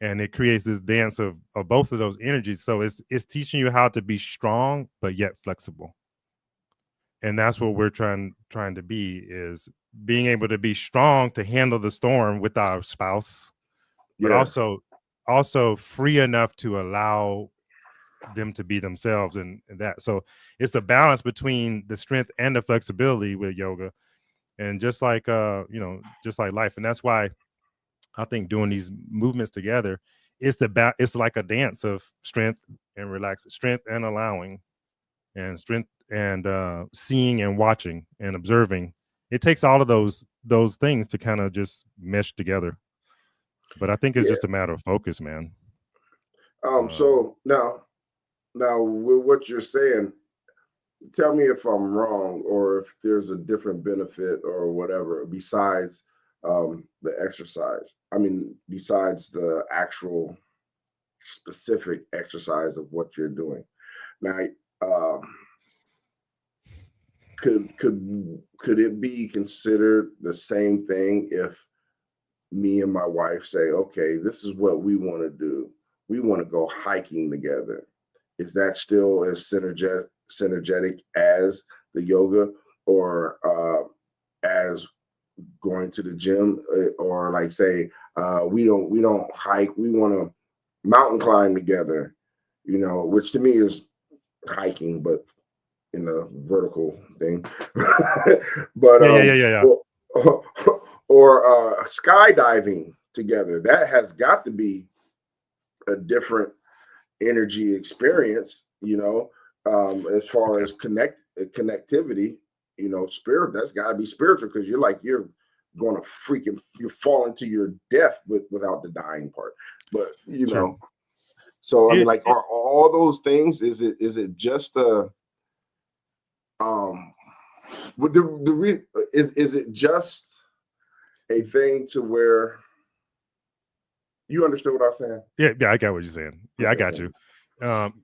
And it creates this dance of both of those energies. So it's teaching you how to be strong but yet flexible. and that's what we're trying to be, is being able to be strong to handle the storm with our spouse, but Yeah, also free enough to allow them to be themselves, and that, so it's a balance between the strength and the flexibility with yoga. And just like just like life, and that's why I think doing these movements together, it's like a dance of strength and relax, strength and allowing, and strength and seeing and watching and observing. It takes all of those things to kind of just mesh together. But I think it's yeah. just a matter of focus, man. So now with what you're saying, tell me if I'm wrong or if there's a different benefit or whatever besides the exercise. I mean, besides the actual specific exercise of what you're doing. Now, um, could it be considered the same thing if me and my wife say, okay, this is what we want to do. We want to go hiking together. Is that still as synergetic as the yoga or as going to the gym or like say we don't hike, we want to mountain climb together, which to me is hiking but in a vertical thing. But Yeah, yeah, yeah, yeah, yeah. or, or skydiving together, that has got to be a different energy experience, as far Okay, as connectivity, spirit, that's got to be spiritual because you're going to you fall into your death without the dying part. But sure. so I mean, It, like, are all those things, is it just a um with is it just a thing to where you understood what I was saying? yeah, yeah, I got what you're saying. Yeah, I Okay, got you. Um,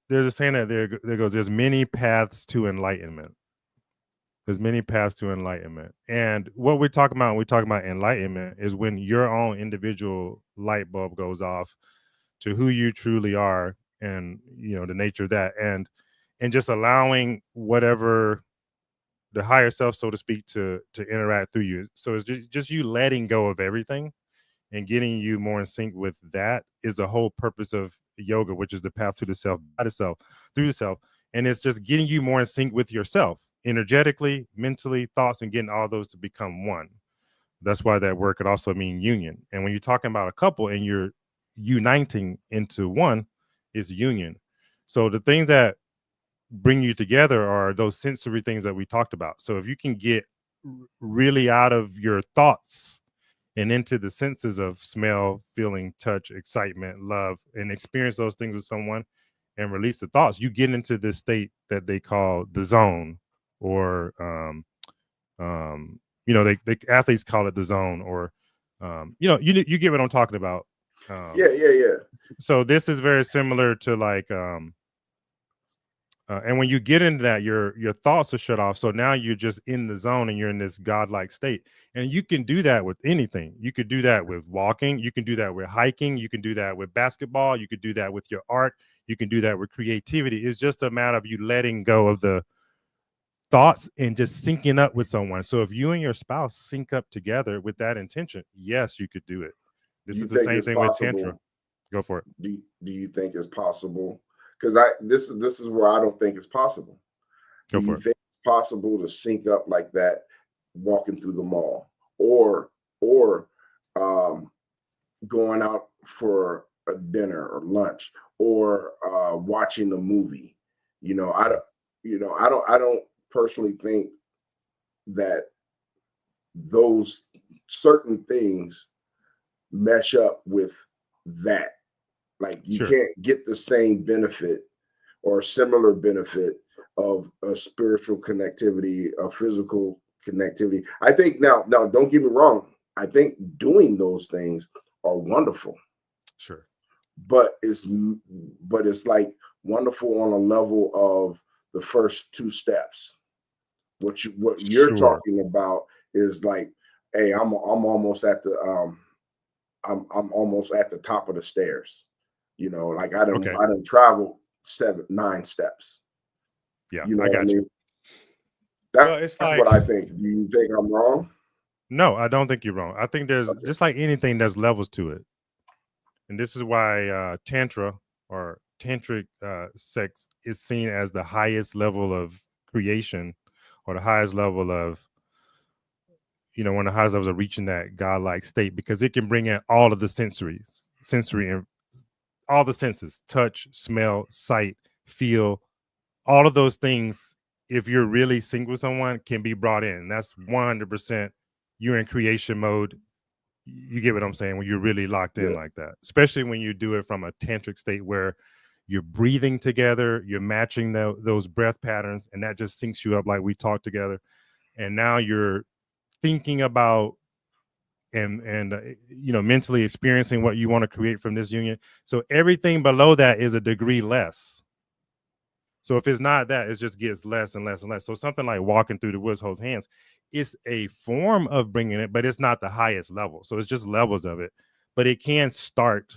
there's a saying that there goes, there's many paths to enlightenment. There's many paths to enlightenment. And what we're talking about when we talk about enlightenment is when your own individual light bulb goes off to who you truly are, and the nature of that, and just allowing whatever the higher self, so to speak, to interact through you. So it's just you letting go of everything and getting you more in sync with that is the whole purpose of yoga, which is the path to the self, by the self, through the self. And it's just getting you more in sync with yourself, energetically, mentally, thoughts, and getting all those to become one. That's why that word could also mean union. And when you're talking about a couple and you're uniting into one, is union. So the things that bring you together are those sensory things that we talked about. So if you can get really out of your thoughts and into the senses of smell, feeling, touch, excitement, love, and experience those things with someone and release the thoughts, you get into this state that they call the zone, or they athletes call it the zone, or you get what I'm talking about. yeah, um yeah, yeah. so this is very similar to like and when you get into that, your thoughts are shut off. So now you're just in the zone and you're in this godlike state. And you can do that with anything. You could do that with walking. You can do that with hiking. You can do that with basketball. You could do that with your art. You can do that with creativity. It's just a matter of you letting go of the thoughts and just syncing up with someone. So if you and your spouse sync up together with that intention, yes, you could do it. Do This you is the think same it's thing with tantra. possible? Go for it. Do you think it's possible? Because this is where I don't think it's possible. Do Go you for it. think it's possible to sync up like that walking through the mall, or um, going out for a dinner or lunch, or watching a movie? I don't. I don't personally think that those certain things mesh up with that. Like, you Sure. can't get the same benefit or similar benefit of a spiritual connectivity, a physical connectivity. I think now don't get me wrong. I think doing those things are wonderful, Sure. but it's like wonderful on a level of the first two steps. What you're Sure. talking about is like, hey, I'm almost at the I'm almost at the top of the stairs. Like I didn't Okay. I didn't travel 7 9 steps. Yeah, You know I what I got you. mean? Well, That's it's what I like, think. Do you think I'm wrong? no, I don't think you're wrong. I think there's Okay. just like anything, there's levels to it. And this is why tantra or tantric sex is seen as the highest level of creation, or the highest level of, one of the highest levels of reaching that godlike state, because it can bring in all of the sensory and all the senses: touch, smell, sight, feel, all of those things. If you're really synced with someone, can be brought in. That's 100%. You're in creation mode. You get what I'm saying? When you're really locked in Yeah. like that, especially when you do it from a tantric state where you're breathing together, you're matching those breath patterns, and that just syncs you up like we talked together. And now you're thinking about and mentally experiencing what you want to create from this union. So everything below that is a degree less. So if it's not that, it just gets less and less and less. So something like walking through the woods, holds hands, it's a form of bringing it, but it's not the highest level. So it's just levels of it, but it can start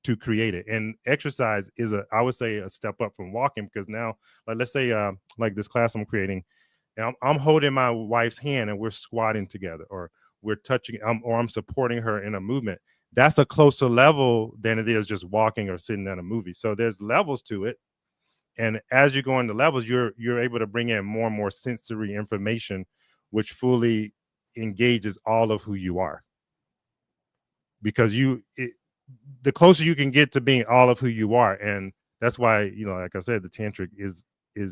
to create it. And exercise is I would say, a step up from walking, because now, like, let's say, like this class I'm creating, and I'm holding my wife's hand and we're squatting together, or we're touching, or I'm supporting her in a movement. That's a closer level than it is just walking or sitting at a movie. So there's levels to it, and as you go into levels, you're able to bring in more and more sensory information, which fully engages all of who you are. Because the closer you can get to being all of who you are, and that's why, like I said, the tantric is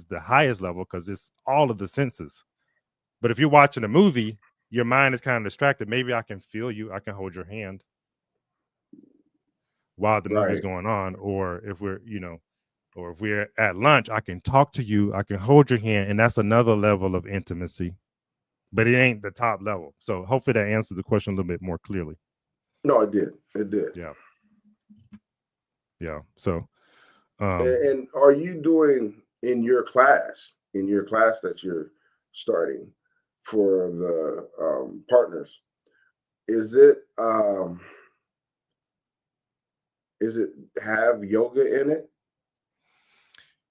the highest level, because it's all of the senses. But if you're watching a movie, your mind is kind of distracted. Maybe I can feel you, I can hold your hand while the movie's Right. going on, or if we're at lunch, I can talk to you, I can hold your hand, and that's another level of intimacy. But it ain't the top level. So hopefully that answers the question a little bit more clearly. No, it did. It did. Yeah. Yeah. So And are you doing in your class that you're starting for the partners? Is it is it have yoga in it?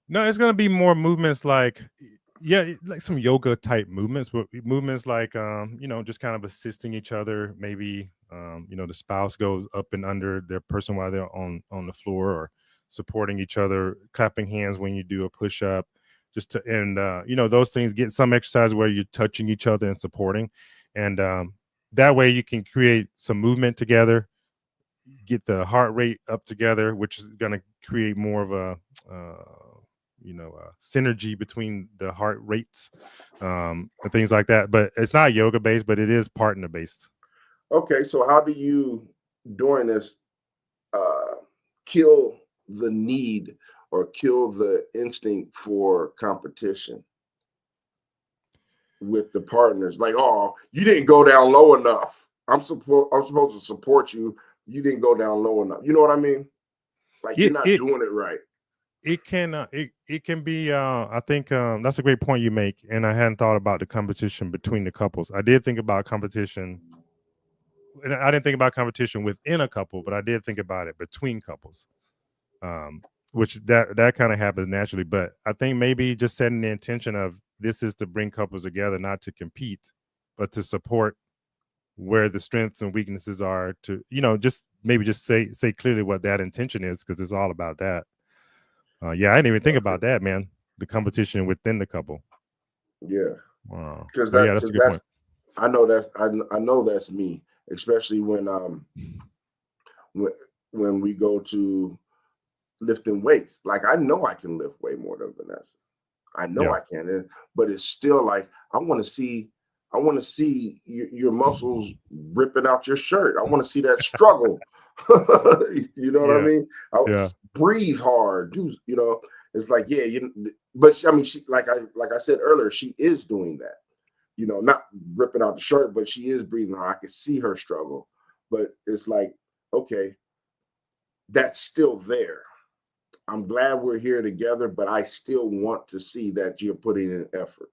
no, it's gonna be more movements like, yeah, like some yoga type movements, but movements like, just kind of assisting each other. Maybe the spouse goes up and under their person while they're on the floor, or supporting each other, clapping hands when you do a push up, just to, and those things, get some exercise where you're touching each other and supporting, and that way you can create some movement together, get the heart rate up together, which is going to create more of a synergy between the heart rates, and things like that. But it's not yoga based, but it is partner based. Okay, so how do you during this uh, kill the need or kill the instinct for competition with the partners? Like, oh, you didn't go down low enough. I'm supposed to support you. You didn't go down low enough. You know what I mean? Like you're it not it doing it right. it can be, I think, that's a great point you make, and I hadn't thought about the competition between the couples. I did think about competition, and I didn't think about competition within a couple, but I did think about it between couples, um, which that kind of happens naturally. But I think maybe just setting the intention of, this is to bring couples together, not to compete, but to support where the strengths and weaknesses are, to just maybe just say clearly what that intention is, because it's all about that. Yeah, I didn't even think Okay. about that, man. The competition within the couple. Yeah, But yeah, that's a because good point. I know that's me, especially when when we go to lifting weights. Like I know I can lift way more than Vanessa. I know Yeah. I can, but it's still like I want to see your muscles ripping out your shirt. I want to see that struggle. You know what I Yeah. mean? Yeah. Breathe hard. Do It's like yeah, but I mean, she like I said earlier, she is doing that. Not ripping out the shirt, but she is breathing hard. I can see her struggle, but it's like okay, that's still there. I'm glad we're here together, but I still want to see that you're putting in effort,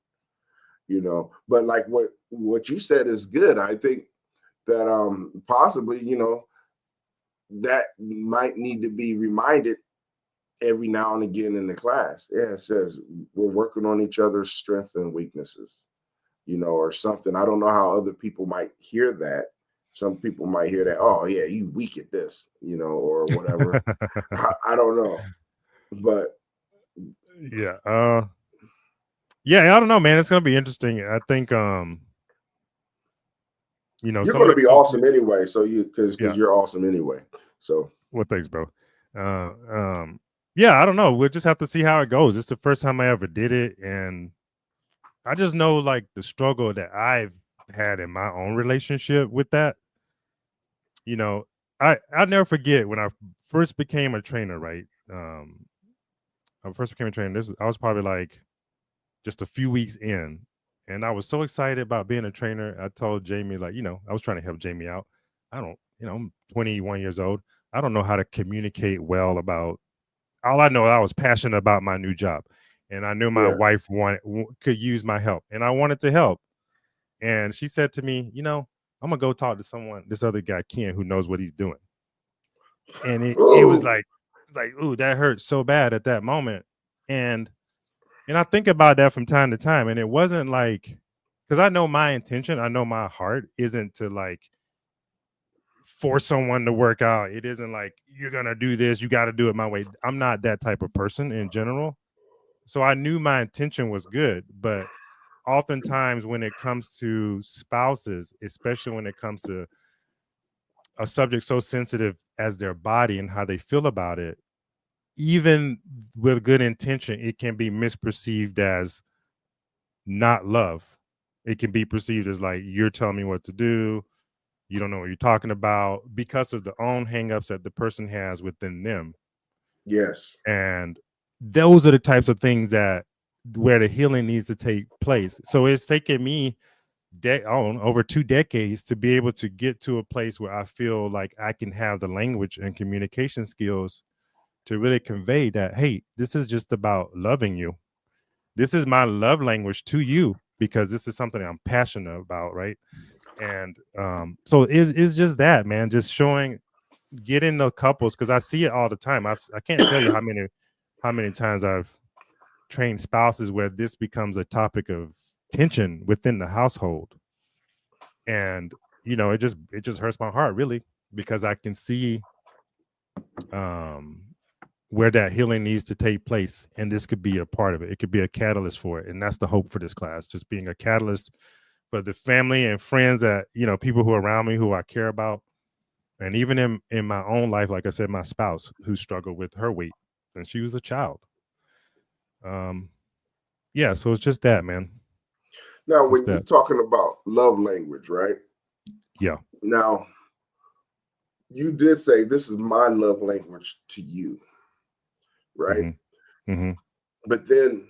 But like what you said is good. I think that possibly, that might need to be reminded every now and again in the class. Yeah, it says we're working on each other's strengths and weaknesses. or something. I don't know how other people might hear that. Some people might hear that, oh yeah, you weak at this, or whatever. I don't know, but Yeah. Yeah, I don't know, man. It's gonna be interesting. I think you're some of going to the be culture. awesome anyway. So because Yeah. you're awesome anyway. So Well, thanks, bro. Uh yeah, I don't know. We'll just have to see how it goes. It's the first time I ever did it, and I just know like the struggle that I've had in my own relationship with that. You know, I'll never forget when I first became a trainer, right? I first became a trainer. I was probably like just a few weeks in, and I was so excited about being a trainer. I told Jamie, like, I was trying to help Jamie out. I don't, I'm 21 years old. I don't know how to communicate well about. All I know, I was passionate about my new job, and I knew my yeah. wife could use my help, and I wanted to help. And she said to me, I'm gonna go talk to someone, this other guy, Ken, who knows what he's doing. And it was Oh, like, ooh, that hurt so bad at that moment. And I think about that from time to time. And it wasn't like, because I know my intention, I know my heart isn't to like force someone to work out. It isn't like you're gonna do this, you got to do it my way. I'm not that type of person in general. So I knew my intention was good, but oftentimes when it comes to spouses, especially when it comes to a subject so sensitive as their body and how they feel about it, even with good intention, it can be misperceived as not love. It can be perceived as like you're telling me what to do. You don't know what you're talking about because of the own hangups that the person has within them. yes. And those are the types of things that where the healing needs to take place. So it's taken me over 2 decades to be able to get to a place where I feel like I can have the language and communication skills to really convey that, hey, this is just about loving you. This is my love language to you because this is something I'm passionate about, right? And so it's just that, man, just showing, getting the couples, because I see it all the time. I can't tell you how many times I've trained spouses where this becomes a topic of tension within the household. And it just hurts my heart really, because I can see um where that healing needs to take place, and this could be a part of it. It could be a catalyst for it, and that's the hope for this class, just being a catalyst for the family and friends that people who are around me, who I care about, and even in my own life, like I said, my spouse who struggled with her weight since she was a child. um yeah, so it's just that, man. Now, Just when you're that. talking about love language, right? Yeah. Now, you did say this is my love language to you, right? Mm-hmm. Mm-hmm. But then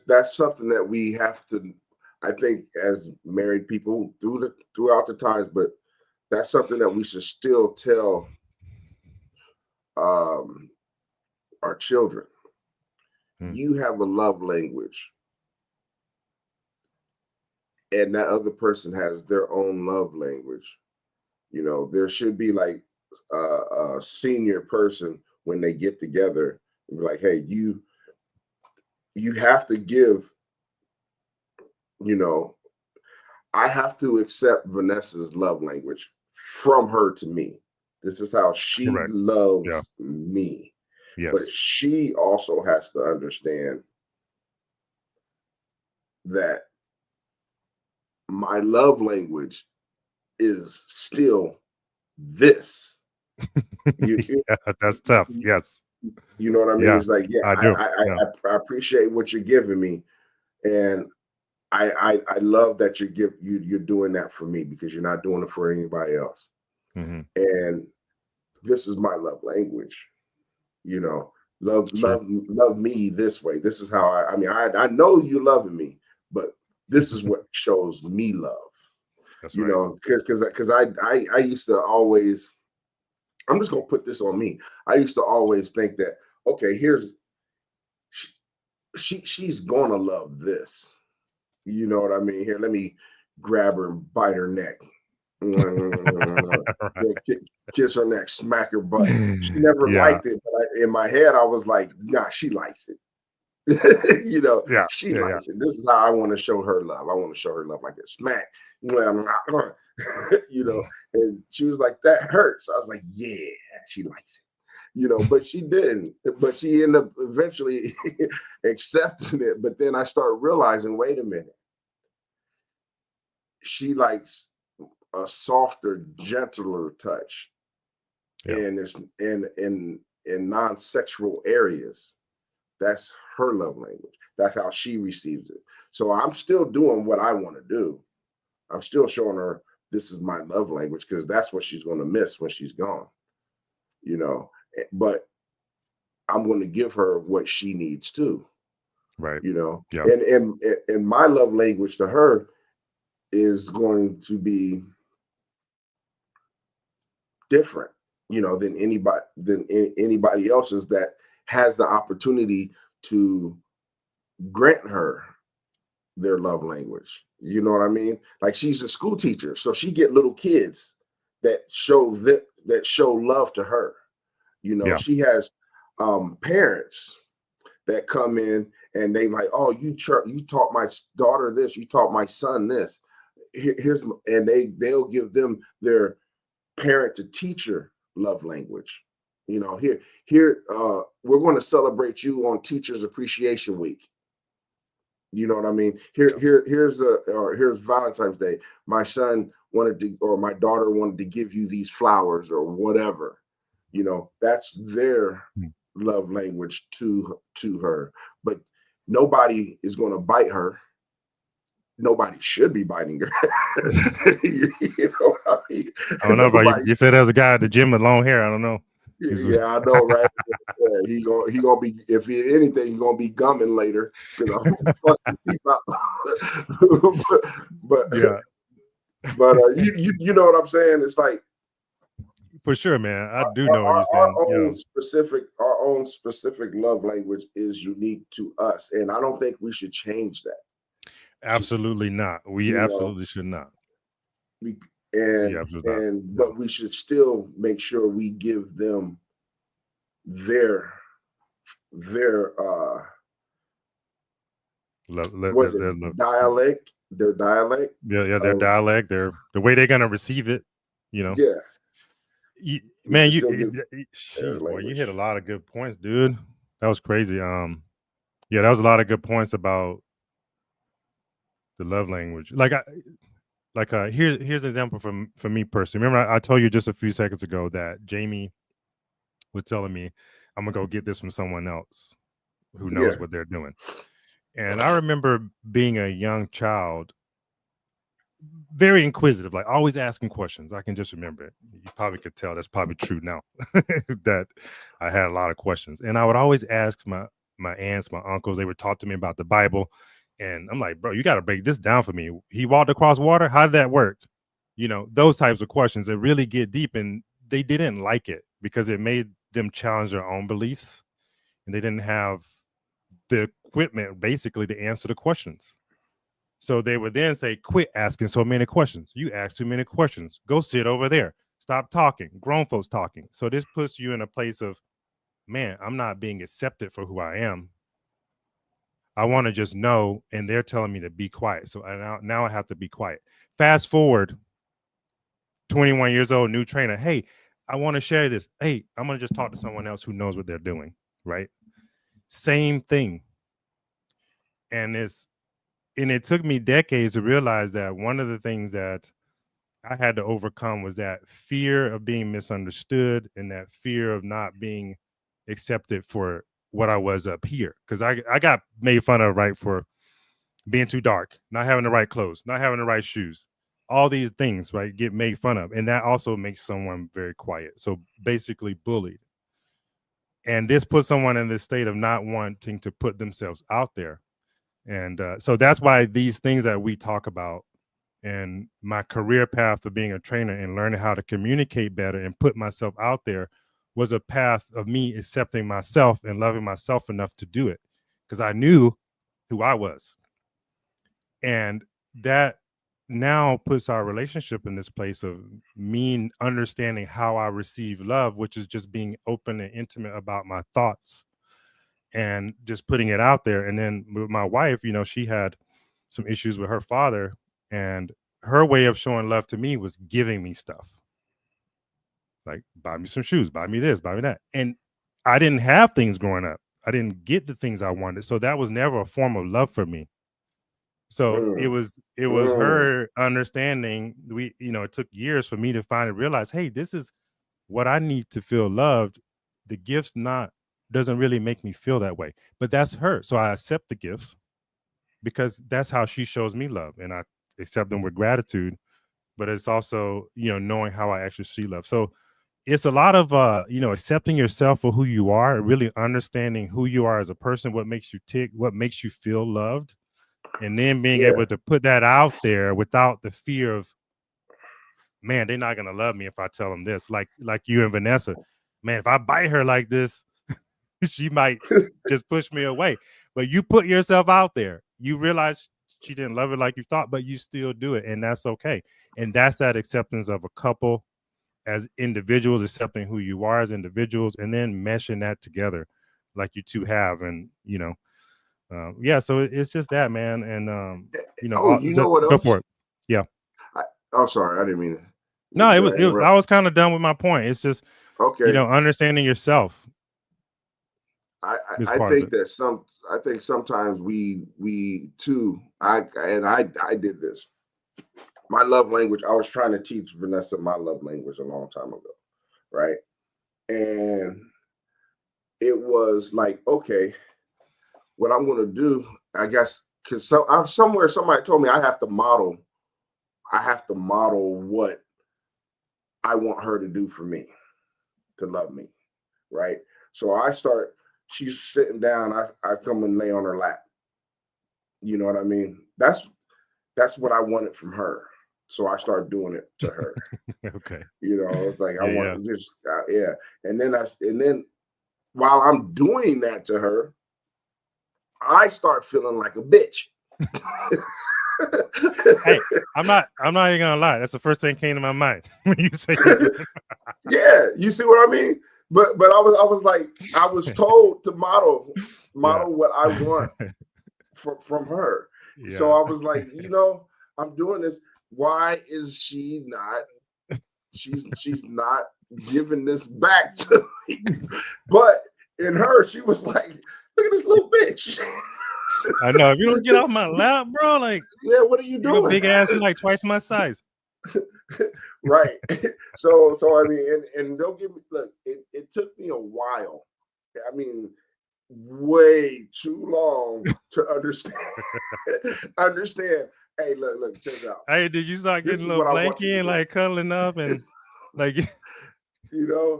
that's something that we have to, I think, as married people throughout the times, but that's something that we should still tell um, our children. Mm. You have a love language, and that other person has their own love language. There should be like a senior person when they get together and be like, hey, you have to give, you know, I have to accept Vanessa's love language from her to me. This is how she Correct. Yeah. loves me. But Yes. she also has to understand that my love language is still this. You, you, Yeah, that's tough. Yes. you know what I mean? Yeah, It's like, yeah, I I, do. I, Yeah. I appreciate what you're giving me, and I love that you're doing that for me because you're not doing it for anybody else. Mm-hmm. And this is my love language. You know, It's true. love me this way. This is how I know you loving me, but this is what shows me love. That's right. Because I used to always, I'm just gonna put this on me. I used to always think that, okay, here's she's gonna love this. You know what I mean? Here, let me grab her and bite her neck. Then kiss her neck, smack her butt. She never Yeah. liked it, but in my head, I was like, nah, she likes it. You know, Yeah, she yeah, yeah. likes it. This is how I want to show her love. I want to show her love like a smack. You know, and she was like, that hurts. I was like, yeah, she likes it. You know, but she didn't. But she ended up eventually accepting it. But then I started realizing, wait a minute, she likes a softer, gentler touch Yeah, and it's in non-sexual areas. That's her love language. That's how she receives it. So I'm still doing what I want to do. I'm still showing her this is my love language because that's what she's going to miss when she's gone, you know. But I'm going to give her what she needs too, right. you know. Yeah, And my love language to her is going to be different, you know, than anybody else's that has the opportunity to grant her their love language. You know what I mean? Like she's a school teacher, so she get little kids that show love to her. You know, yeah. she has parents that come in and they like, oh, you taught my daughter this, you taught my son this. Here's and they'll give them their parent to teacher love language. You know, here we're going to celebrate you on Teachers Appreciation Week. You know what I mean? Here's Valentine's Day. My son wanted to, or my daughter wanted to give you these flowers or whatever. You know, that's their Mm. love language to her. But nobody is going to bite her. Nobody should be biting her. You know what I mean? I don't know about you. Nobody. You said there's a guy at the gym with long hair. I don't know. He's Yeah, I know, right? Yeah, he gonna be if he anything, he's gonna be gumming later because I'm gonna bust his teeth out. but yeah, you know what I'm saying? It's like for sure, man. I do our, know what you're saying. Yeah, our own specific love language is unique to us, and I don't think we should change that. absolutely not. We You know, absolutely should not. we, We absolutely not. and Yeah. but we should still make sure we give them their their was it dialect, their dialect. Yeah, yeah, their Of dialect, their the way they're gonna receive it. You know, Yeah, we man, should still give their jeez, boy, you hit a language. lot of good points, dude. That was crazy. Yeah, that was a lot of good points about the love language. Here's an example from for me personally. Remember, I told you just a few seconds ago that Jamie was telling me I'm gonna go get this from someone else who Yeah, knows what they're doing. And I remember being a young child, very inquisitive, like always asking questions. I can just remember it. You probably could tell that's probably true now that I had a lot of questions. And I would always ask my aunts, my uncles, they would talk to me about the Bible. And I'm like, bro, you got to break this down for me. He walked across water. How did that work? You know, those types of questions that really get deep. And they didn't like it because it made them challenge their own beliefs. And they didn't have the equipment basically to answer the questions. So they would then say, quit asking so many questions. You ask too many questions. Go sit over there. Stop talking. Grown folks talking. So this puts you in a place of, man, I'm not being accepted for who I am. I want to just know. And they're telling me to be quiet. So now I have to be quiet. Fast forward 21 years old, new trainer. Hey, I want to share this. Hey, I'm going to just talk to someone else who knows what they're doing. Right. Same thing. And it took me decades to realize that one of the things that I had to overcome was that fear of being misunderstood and that fear of not being accepted for what I was up here. Because I got made fun of, right, for being too dark, not having the right clothes, not having the right shoes, all these things, right, get made fun of. And that also makes someone very quiet. So basically bullied. And this puts someone in this state of not wanting to put themselves out there. And so that's why these things that we talk about and my career path of being a trainer and learning how to communicate better and put myself out there was a path of me accepting myself and loving myself enough to do it because I knew who I was. And that now puts our relationship in this place of me understanding how I receive love, which is just being open and intimate about my thoughts and just putting it out there. And then with my wife, she had some issues with her father, and her way of showing love to me was giving me stuff. Like, buy me some shoes, buy me this, buy me that. And I didn't have things growing up. I didn't get the things I wanted. So that was never a form of love for me. So it Mm, was mm, her understanding. It took years for me to finally realize, hey, this is what I need to feel loved. The gifts not doesn't really make me feel that way. But that's her. So I accept the gifts because that's how she shows me love. And I accept them with gratitude. But it's also, knowing how I actually see love. So it's a lot of accepting yourself for who you are, really understanding who you are as a person, what makes you tick, what makes you feel loved, and then being yeah. able to put that out there without the fear of, man, they're not gonna love me if I tell them this. Like you and Vanessa, man, if I bite her like this, she might just push me away. But you put yourself out there. You realize she didn't love it like you thought, but you still do it, and that's okay. And that's that acceptance of a couple as individuals, accepting who you are as individuals, and then meshing that together like you two have. And yeah, so it's just that, man. And Oh, you know what go else? for it. Yeah. I, I'm sorry, I didn't mean No, to I interrupt. was kind of done with my point. It's just, Okay, understanding yourself is I part of think it. that I think sometimes we too I did this. My love language. I was trying to teach Vanessa my love language a long time ago, right? And it was like, okay, what I'm going to do, I guess, because I'm somewhere somebody told me I have to model. I have to model what I want her to do for me to love me, right? So I start. She's sitting down. I come and lay on her lap. You know what I mean? That's what I wanted from her. So I start doing it to her. Okay. It's like I Yeah, yeah. want just yeah. And then while I'm doing that to her, I start feeling like a bitch. Hey, I'm not even gonna lie. That's the first thing that came to my mind when you say Yeah, you see what I mean? But I was like I was told to yeah. model what I want from her. So Yeah. I was like, I'm doing this. Why is she not? She's not giving this back to me. But in her, she was like, look at this little bitch. I know. If you don't get off my lap, bro, like Yeah, what are you you're a doing? big ass, you like twice my size. Right. So I mean, and don't give me look, it took me a while. I mean, way too long to understand understand. Hey, look, check it out. Hey, did you start This getting a is little what I want you blanky to and do. like cuddling up and like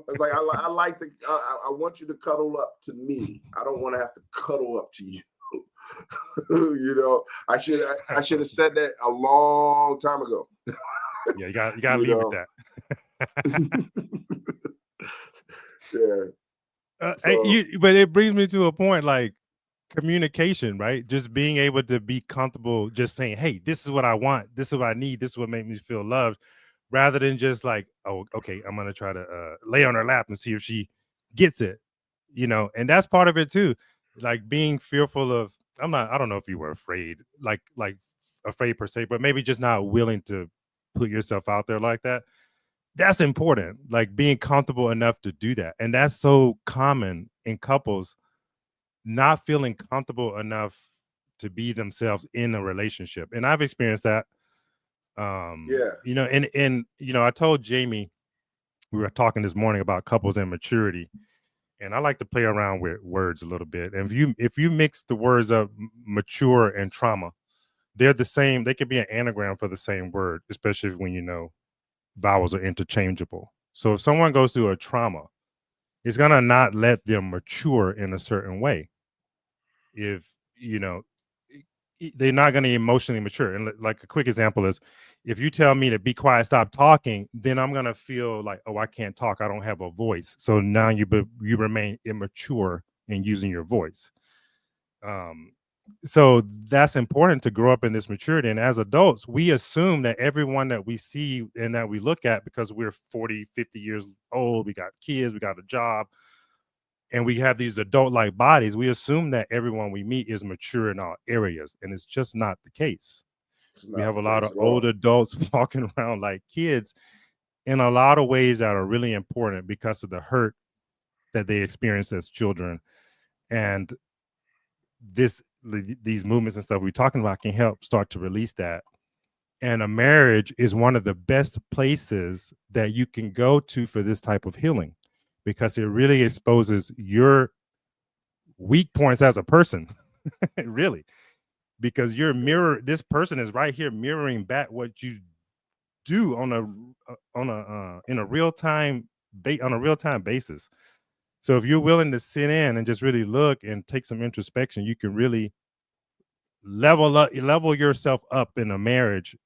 It's like I like to. I want you to cuddle up to me. I don't want to have to cuddle up to you. I should have said that a long time ago. yeah, you gotta You leave with know, that. yeah. So But it brings me to a point like communication, right? Just being able to be comfortable just saying, hey, this is what I want, this is what I need, this is what makes me feel loved, rather than just like, oh, okay, I'm gonna try to lay on her lap and see if she gets it, and that's part of it too. Like being fearful of, I don't know if you were afraid, like afraid per se, but maybe just not willing to put yourself out there like that. That's important, like being comfortable enough to do that. And that's so common in couples not feeling comfortable enough to be themselves in a relationship. And I've experienced that. yeah, And I told Jamie, we were talking this morning about couples and maturity, and I like to play around with words a little bit. And if you mix the words of mature and trauma, they're the same. They could be an anagram for the same word, especially when vowels are interchangeable. So if someone goes through a trauma, it's gonna not let them mature in a certain way. If you know they're not going to emotionally mature. And like a quick example is, if you tell me to be quiet, stop talking, then I'm going to feel like, oh, I can't talk, I don't have a voice. So now you remain immature in using your voice. um so that's important to grow up in this maturity. And as adults, we assume that everyone that we see and that we look at, because we're 40, 50 years old, we got kids, we got a job, and we have these adult-like bodies, we assume that everyone we meet is mature in all areas, and it's just not the case. It's We not have the a lot case of at old all. adults walking around like kids in a lot of ways that are really important because of the hurt that they experienced as children. And these movements and stuff we're talking about can help start to release that. And a marriage is one of the best places that you can go to for this type of healing, because it really exposes your weak points as a person. Really, because this person is right here mirroring back what you do on a in a real time on a real time basis. So if you're willing to sit in and just really look and take some introspection, you can really level yourself up in a marriage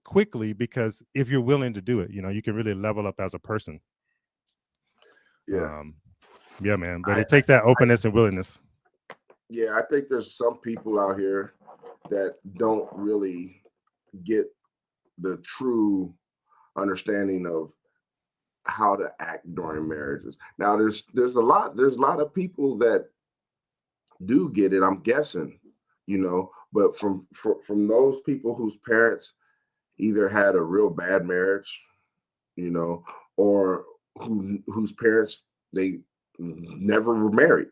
quickly, because if you're willing to do it, you can really level up as a person. Yeah. Yeah, man. But I, it takes that openness and willingness. yeah, I think there's some people out here that don't really get the true understanding of how to act during marriages. Now there's a lot of people that do get it, I'm guessing, but from those people whose parents either had a real bad marriage, or whose parents they never were married,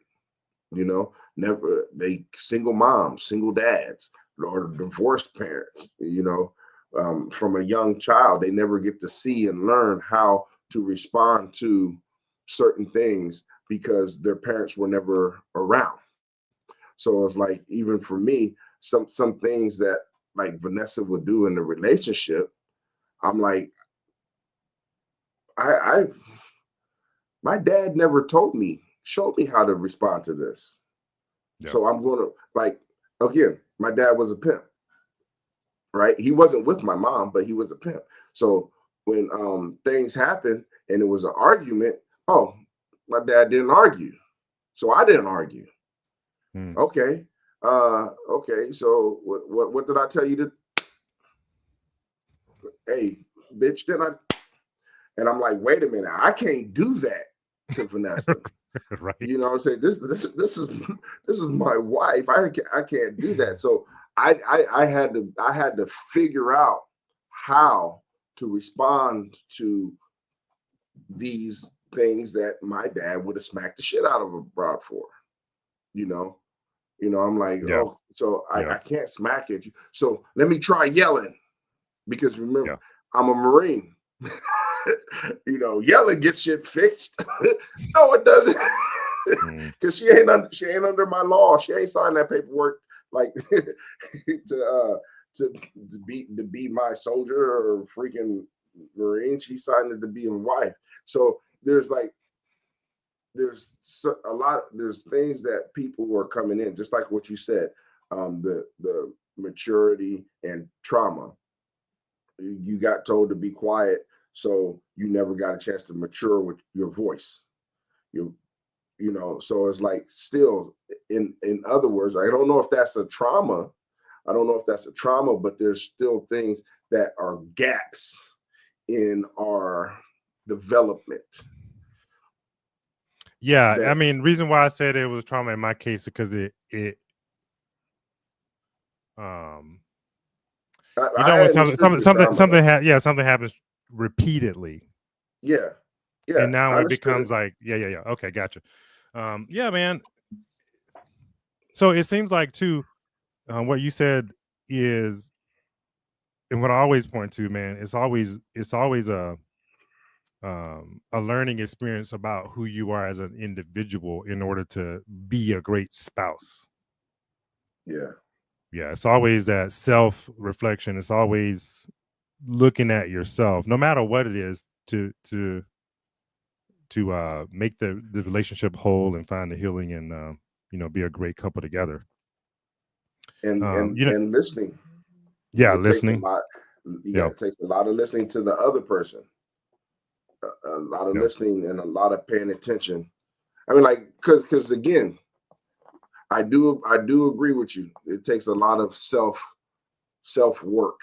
never, they single moms, single dads, or divorced parents, from a young child, they never get to see and learn how to respond to certain things because their parents were never around. So it's like, even for me, some things that like Vanessa would do in the relationship, I'm like, I my dad never showed me how to respond to this. Yeah. So I'm gonna, like, again, my dad was a pimp, right? He wasn't with my mom, but he was a pimp. So when things happened and it was an argument, oh, my dad didn't argue. So I didn't argue. Mm. Okay. Okay, so what did I tell you to, hey, bitch, didn't I? And I'm like, wait a minute, I can't do that to Vanessa. Right. You know what I'm saying? This is my wife. I can't do that. So I had to figure out how to respond to these things that my dad would have smacked the shit out of a broad for. You know, I'm like, Yeah. oh, so Yeah. I can't smack at you. So let me try yelling, because remember, Yeah. I'm a Marine. Yelling gets shit fixed. No, it doesn't. Mm. Because she ain't under my law. She ain't signed that paperwork like to be my soldier or freaking Marine. She signed it to be a wife. So there's things that people were coming in, just like what you said, the maturity and trauma. You got told to be quiet, so you never got a chance to mature with your voice. You so it's like, still, in other words, I don't know if that's a trauma. I don't know if that's a trauma, but there's still things that are gaps in our development. Yeah. I That mean, reason why I said it was trauma in my case is because it um I when understood the trauma though. something happens repeatedly, Yeah, and yeah, now I it understood becomes it. like, yeah, okay, gotcha. Yeah, man. So it seems like too, what you said is, and what I always point to, man, it's always a learning experience about who you are as an individual in order to be a great spouse. Yeah, Yeah, it's always that self reflection. It's always looking at yourself, no matter what it is, to make the relationship whole and find the healing, and be a great couple together. and Um, and you know, and listening. yeah, It takes a listening. lot. Yeah, Yeah, it takes a lot of listening to the other person, a lot of yeah, listening, and a lot of paying attention. I mean, like, because again, I do agree with you. It takes a lot of self work,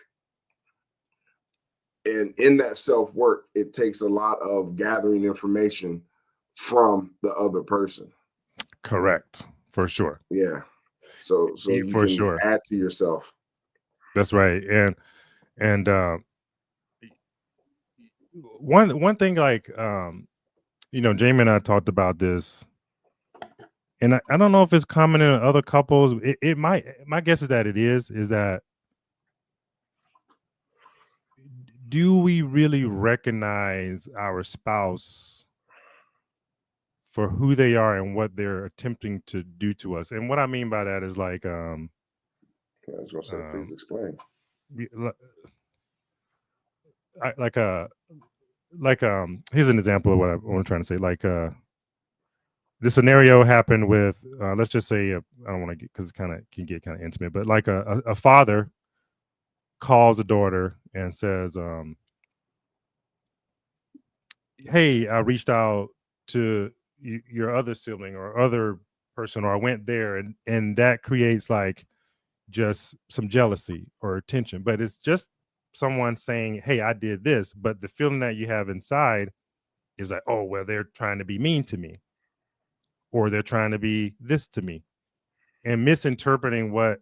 and in that self work, it takes a lot of gathering information from the other person. Correct. For sure. Yeah. So you For can sure. add to yourself. That's right. And one thing, like, Jamie and I talked about this, and I don't know if it's common in other couples. It might. My guess is that it is that, do we really recognize our spouse for who they are and what they're attempting to do to us? And what I mean by that is, like, I was gonna say, please um explain. y- li- like, here's an example of what I'm trying to say. Like, this scenario happened with, let's just say, I don't want to get, because it kind of can get kind of intimate, but like a father calls a daughter and says, hey, I reached out to your other sibling or other person, or I went there, and that creates, like, just some jealousy or tension. But it's just someone saying, hey, I did this, but the feeling that you have inside is like, oh, well, they're trying to be mean to me, or they're trying to be this to me, and misinterpreting what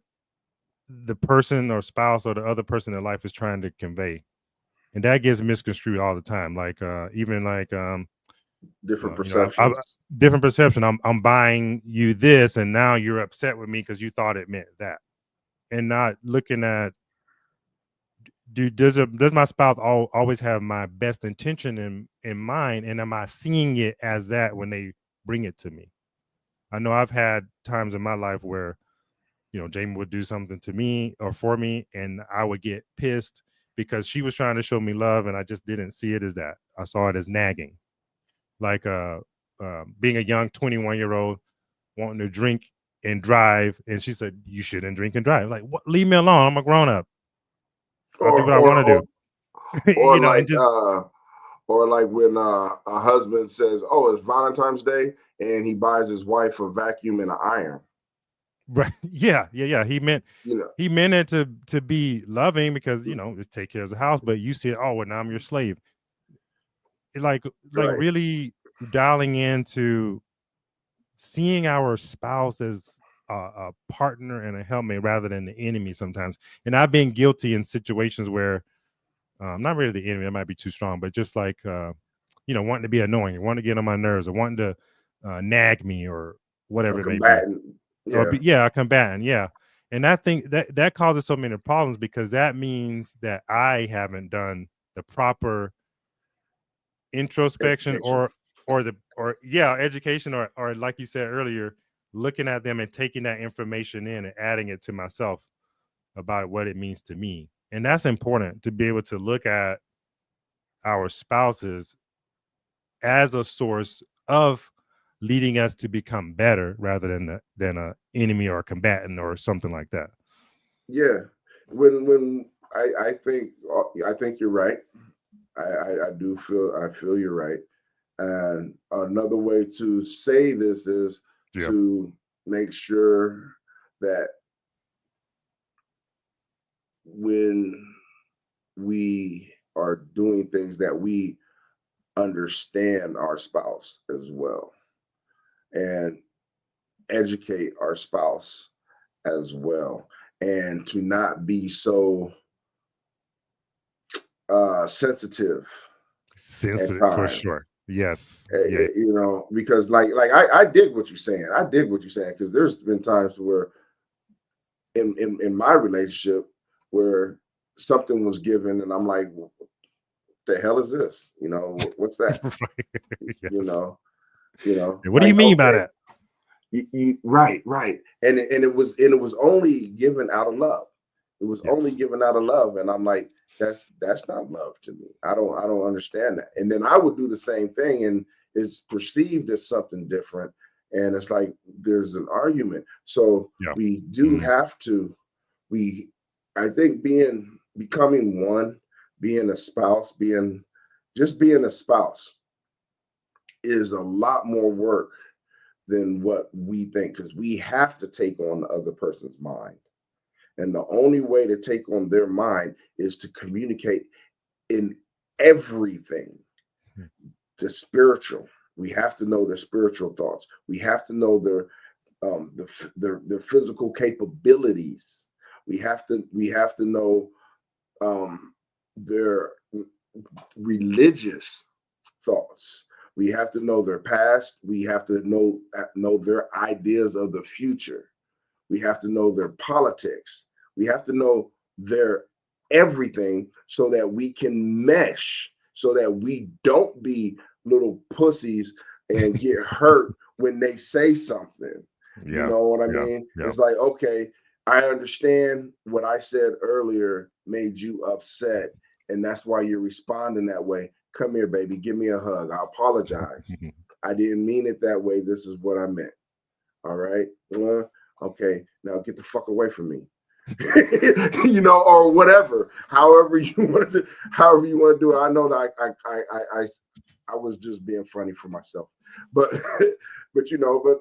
the person or spouse or the other person in life is trying to convey. And that gets misconstrued all the time. Like, even like, Different I perceptions. different perception. I'm buying you this, and now you're upset with me because you thought it meant that, and not looking at, does my spouse always have my best intention in mind, and am I seeing it as that when they bring it to me? I know I've had times in my life where, Jamie would do something to me or for me, and I would get pissed because she was trying to show me love, and I just didn't see it as that. I saw it as nagging, like, being a young 21-year-old wanting to drink and drive, and she said, "You shouldn't drink and drive." Like, what? Leave me alone. I'm a grown up. I'll Or do what I or want to or do. or And like just or like when a husband says, "Oh, it's Valentine's Day," and he buys his wife a vacuum and an iron. right, yeah. You know, He meant it to be loving, because it take care of the house, but you said, "Oh, well, now I'm your slave." Like, right? really dialing into seeing our spouse as a partner and a helpmate rather than the enemy sometimes. And I've been guilty in situations where, not really the enemy, that might be too strong, but just like, wanting to be annoying, wanting to get on my nerves, or wanting to nag me, or A whatever it may be, combatant. or Yeah, a combatant, yeah. And I think that causes so many problems, because that means that I haven't done the proper introspection, education. or yeah, education, or like you said earlier, looking at them and taking that information in and adding it to myself about what it means to me. And that's important, to be able to look at our spouses as a source of leading us to become better, rather than a enemy or a combatant or something like that. Yeah, when I think you're right. I do feel you're right. And another way to say this is Yeah. to make sure that when we are doing things that we understand our spouse as well and educate our spouse as well, and to not be so sensitive at Sensitive, for times. sure. Yes. Yeah. Because like I dig what you're saying. I dig what you're saying, because there's been times where in my relationship where something was given and I'm like, what the hell is this? What's that? Right. You Yes. know, you know, And what do you like, mean by okay, that? right. And it was only given out of love. It was only Yes. given out of love. And I'm like, that's not love to me. I don't understand that. And then I would do the same thing, and it's perceived as something different. And it's like there's an argument. So Yeah. we do Mhm. have to, we I think becoming one, being a spouse, being a spouse is a lot more work than what we think, because we have to take on the other person's mind. And the only way to take on their mind is to communicate in everything, Mm. the spiritual. We have to know their spiritual thoughts. We have to know their physical capabilities. We have to know their religious thoughts. We have to know their past. We have to know their ideas of the future. We have to know their politics. We have to know their everything so that we can mesh, so that we don't be little pussies and get hurt when they say something. You Yeah. know what I Yeah. mean? Yeah. It's like, okay, I understand what I said earlier made you upset, and that's why you're responding that way. Come here, baby, give me a hug. I apologize. I didn't mean it that way. This is what I meant. All right. Okay. Now get the fuck away from me. Or whatever. However you want to do it. I know that I was just being funny for myself, but but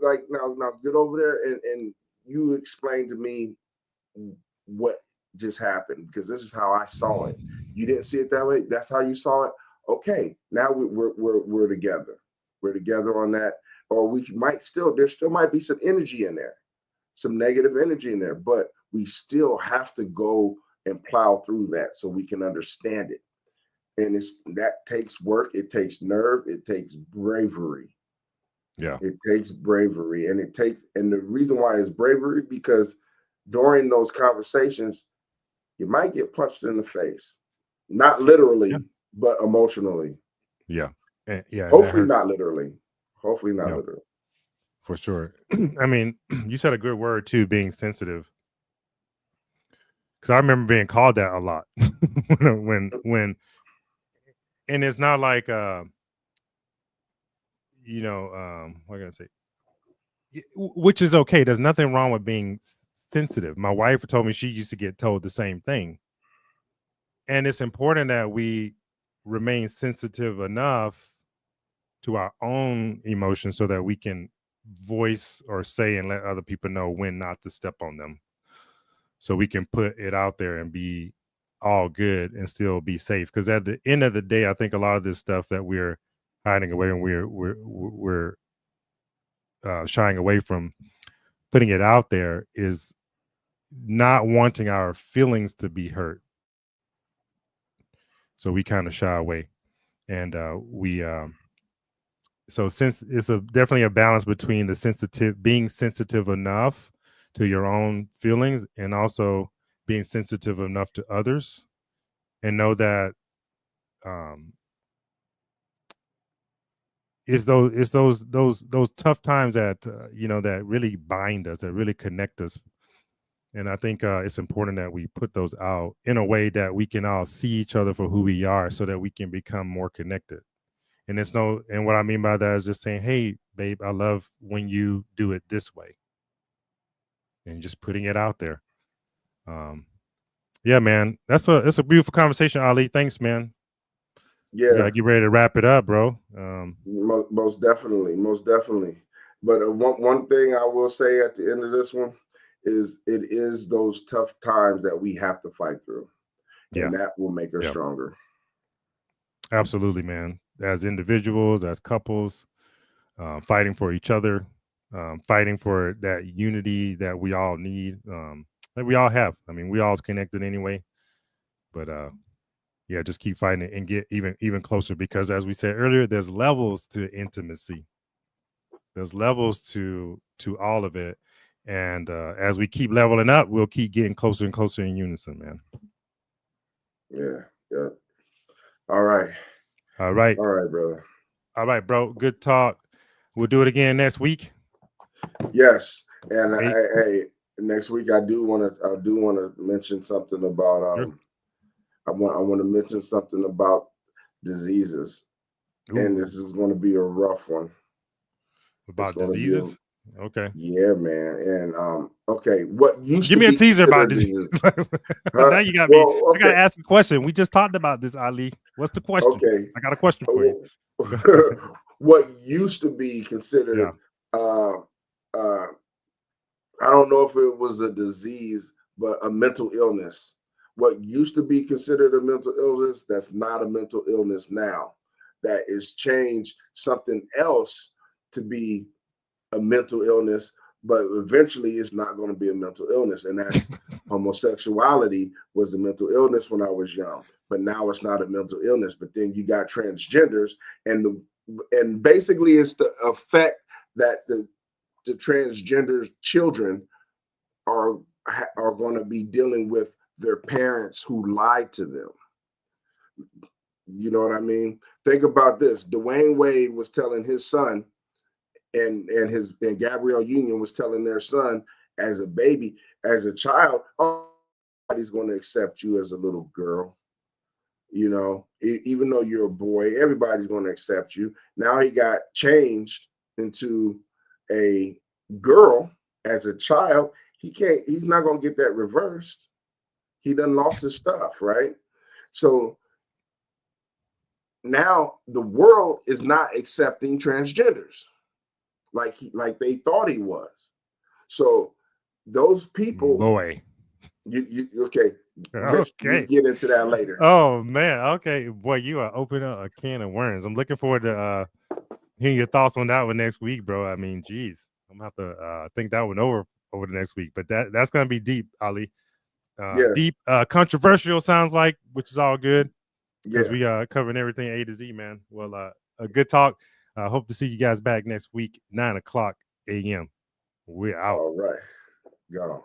like now get over there and you explain to me what just happened, because this is how I saw it. You didn't see it that way. That's how you saw it. Okay, now we're together. We're together on that. Or we might still there still might be some energy in there, some negative energy in there, but we still have to go and plow through that so we can understand it. And that takes work. It takes nerve. It takes bravery. Yeah. It takes bravery, and the reason why it's bravery, because during those conversations, you might get punched in the face, not Yeah. literally, but emotionally. Yeah. And that Hopefully not hurts. literally. Hopefully not Yeah, literally. for sure. I mean, you said a good word too, being sensitive. Because I remember being called that a lot. And it's not like what can I say? Which is okay. There's nothing wrong with being sensitive. My wife told me she used to get told the same thing. And it's important that we remain sensitive enough to our own emotions so that we can voice or say and let other people know when not to step on them. So we can put it out there and be all good and still be safe. Because at the end of the day, I think a lot of this stuff that we're hiding away and we're shying away from putting it out there is not wanting our feelings to be hurt. So we kind of shy away, and we so since it's definitely a balance between being sensitive enough to your own feelings and also being sensitive enough to others, and know that um it's those tough times that that really bind us, that really connect us. And I think it's important that we put those out in a way that we can all see each other for who we are, so that we can become more connected. And what I mean by that is just saying, hey babe, I love when you do it this way, and just putting it out there. um yeah, man, that's a beautiful conversation, Ali. Thanks, man. We Yeah, gotta get ready to wrap it up, bro. most definitely, most definitely. But one thing I will say at the end of this one is it is those tough times that we have to fight through, Yeah. and that will make us Yeah, stronger. absolutely, man. As individuals, as couples, fighting for each other, fighting for that unity that we all need, that we all have. I mean, we all connected anyway, but yeah, just keep fighting it and get even closer, because as we said earlier, there's levels to intimacy. There's levels to all of it, and as we keep leveling up, we'll keep getting closer and closer in unison, man. Yeah, yeah. All right, All right, all right, brother. all right, bro. Good talk. We'll do it again next week. Yes, and Hey, hey, next week I do want to mention something about sure. I want to mention something about diseases, and Ooh, this is going to be a rough one. It's about going to be a diseases. Okay. yeah, man. And okay, what used Give to me a be teaser about considered this. diseases, huh? Now you got me. Well, I got to okay, ask a question. We just talked about this, Ali. What's the question? okay. I got a question for you. What used to be Yeah. considered uh uh I don't know if it was a disease, but a mental illness. What used to be considered a mental illness, that's not a mental illness now. that is changed something else to be a mental illness, but eventually it's not going to be a mental illness. And that's homosexuality was a mental illness when I was young, but now it's not a mental illness. But then you got transgenders, and basically it's the effect that the transgender children are going to be dealing with their parents who lied to them. You know what I mean? Think about this. Dwayne Wade was telling his son, and Gabrielle Union was telling their son as a baby, as a child, oh, nobody's going to accept you as a little girl. You know, even though you're a boy, everybody's going to accept you. Now he got changed into a girl as a child. He's not going to get that reversed. He done lost his stuff, right? So now the world is not accepting transgenders like they thought he was. So those people, Boy. you okay? Rich, we Okay. get into that later. Oh man. Okay. Boy, you are opening up a can of worms. I'm looking forward to hearing your thoughts on that one next week, bro. I mean, geez. I'm gonna have to think that one over the next week. But that's gonna be deep, Ali. Yeah, Deep, controversial sounds like, which is all good because yeah. we covering everything A to Z, man. Well, a good talk. Hope to see you guys back next week, 9 o'clock a.m. We're out. All right, gone.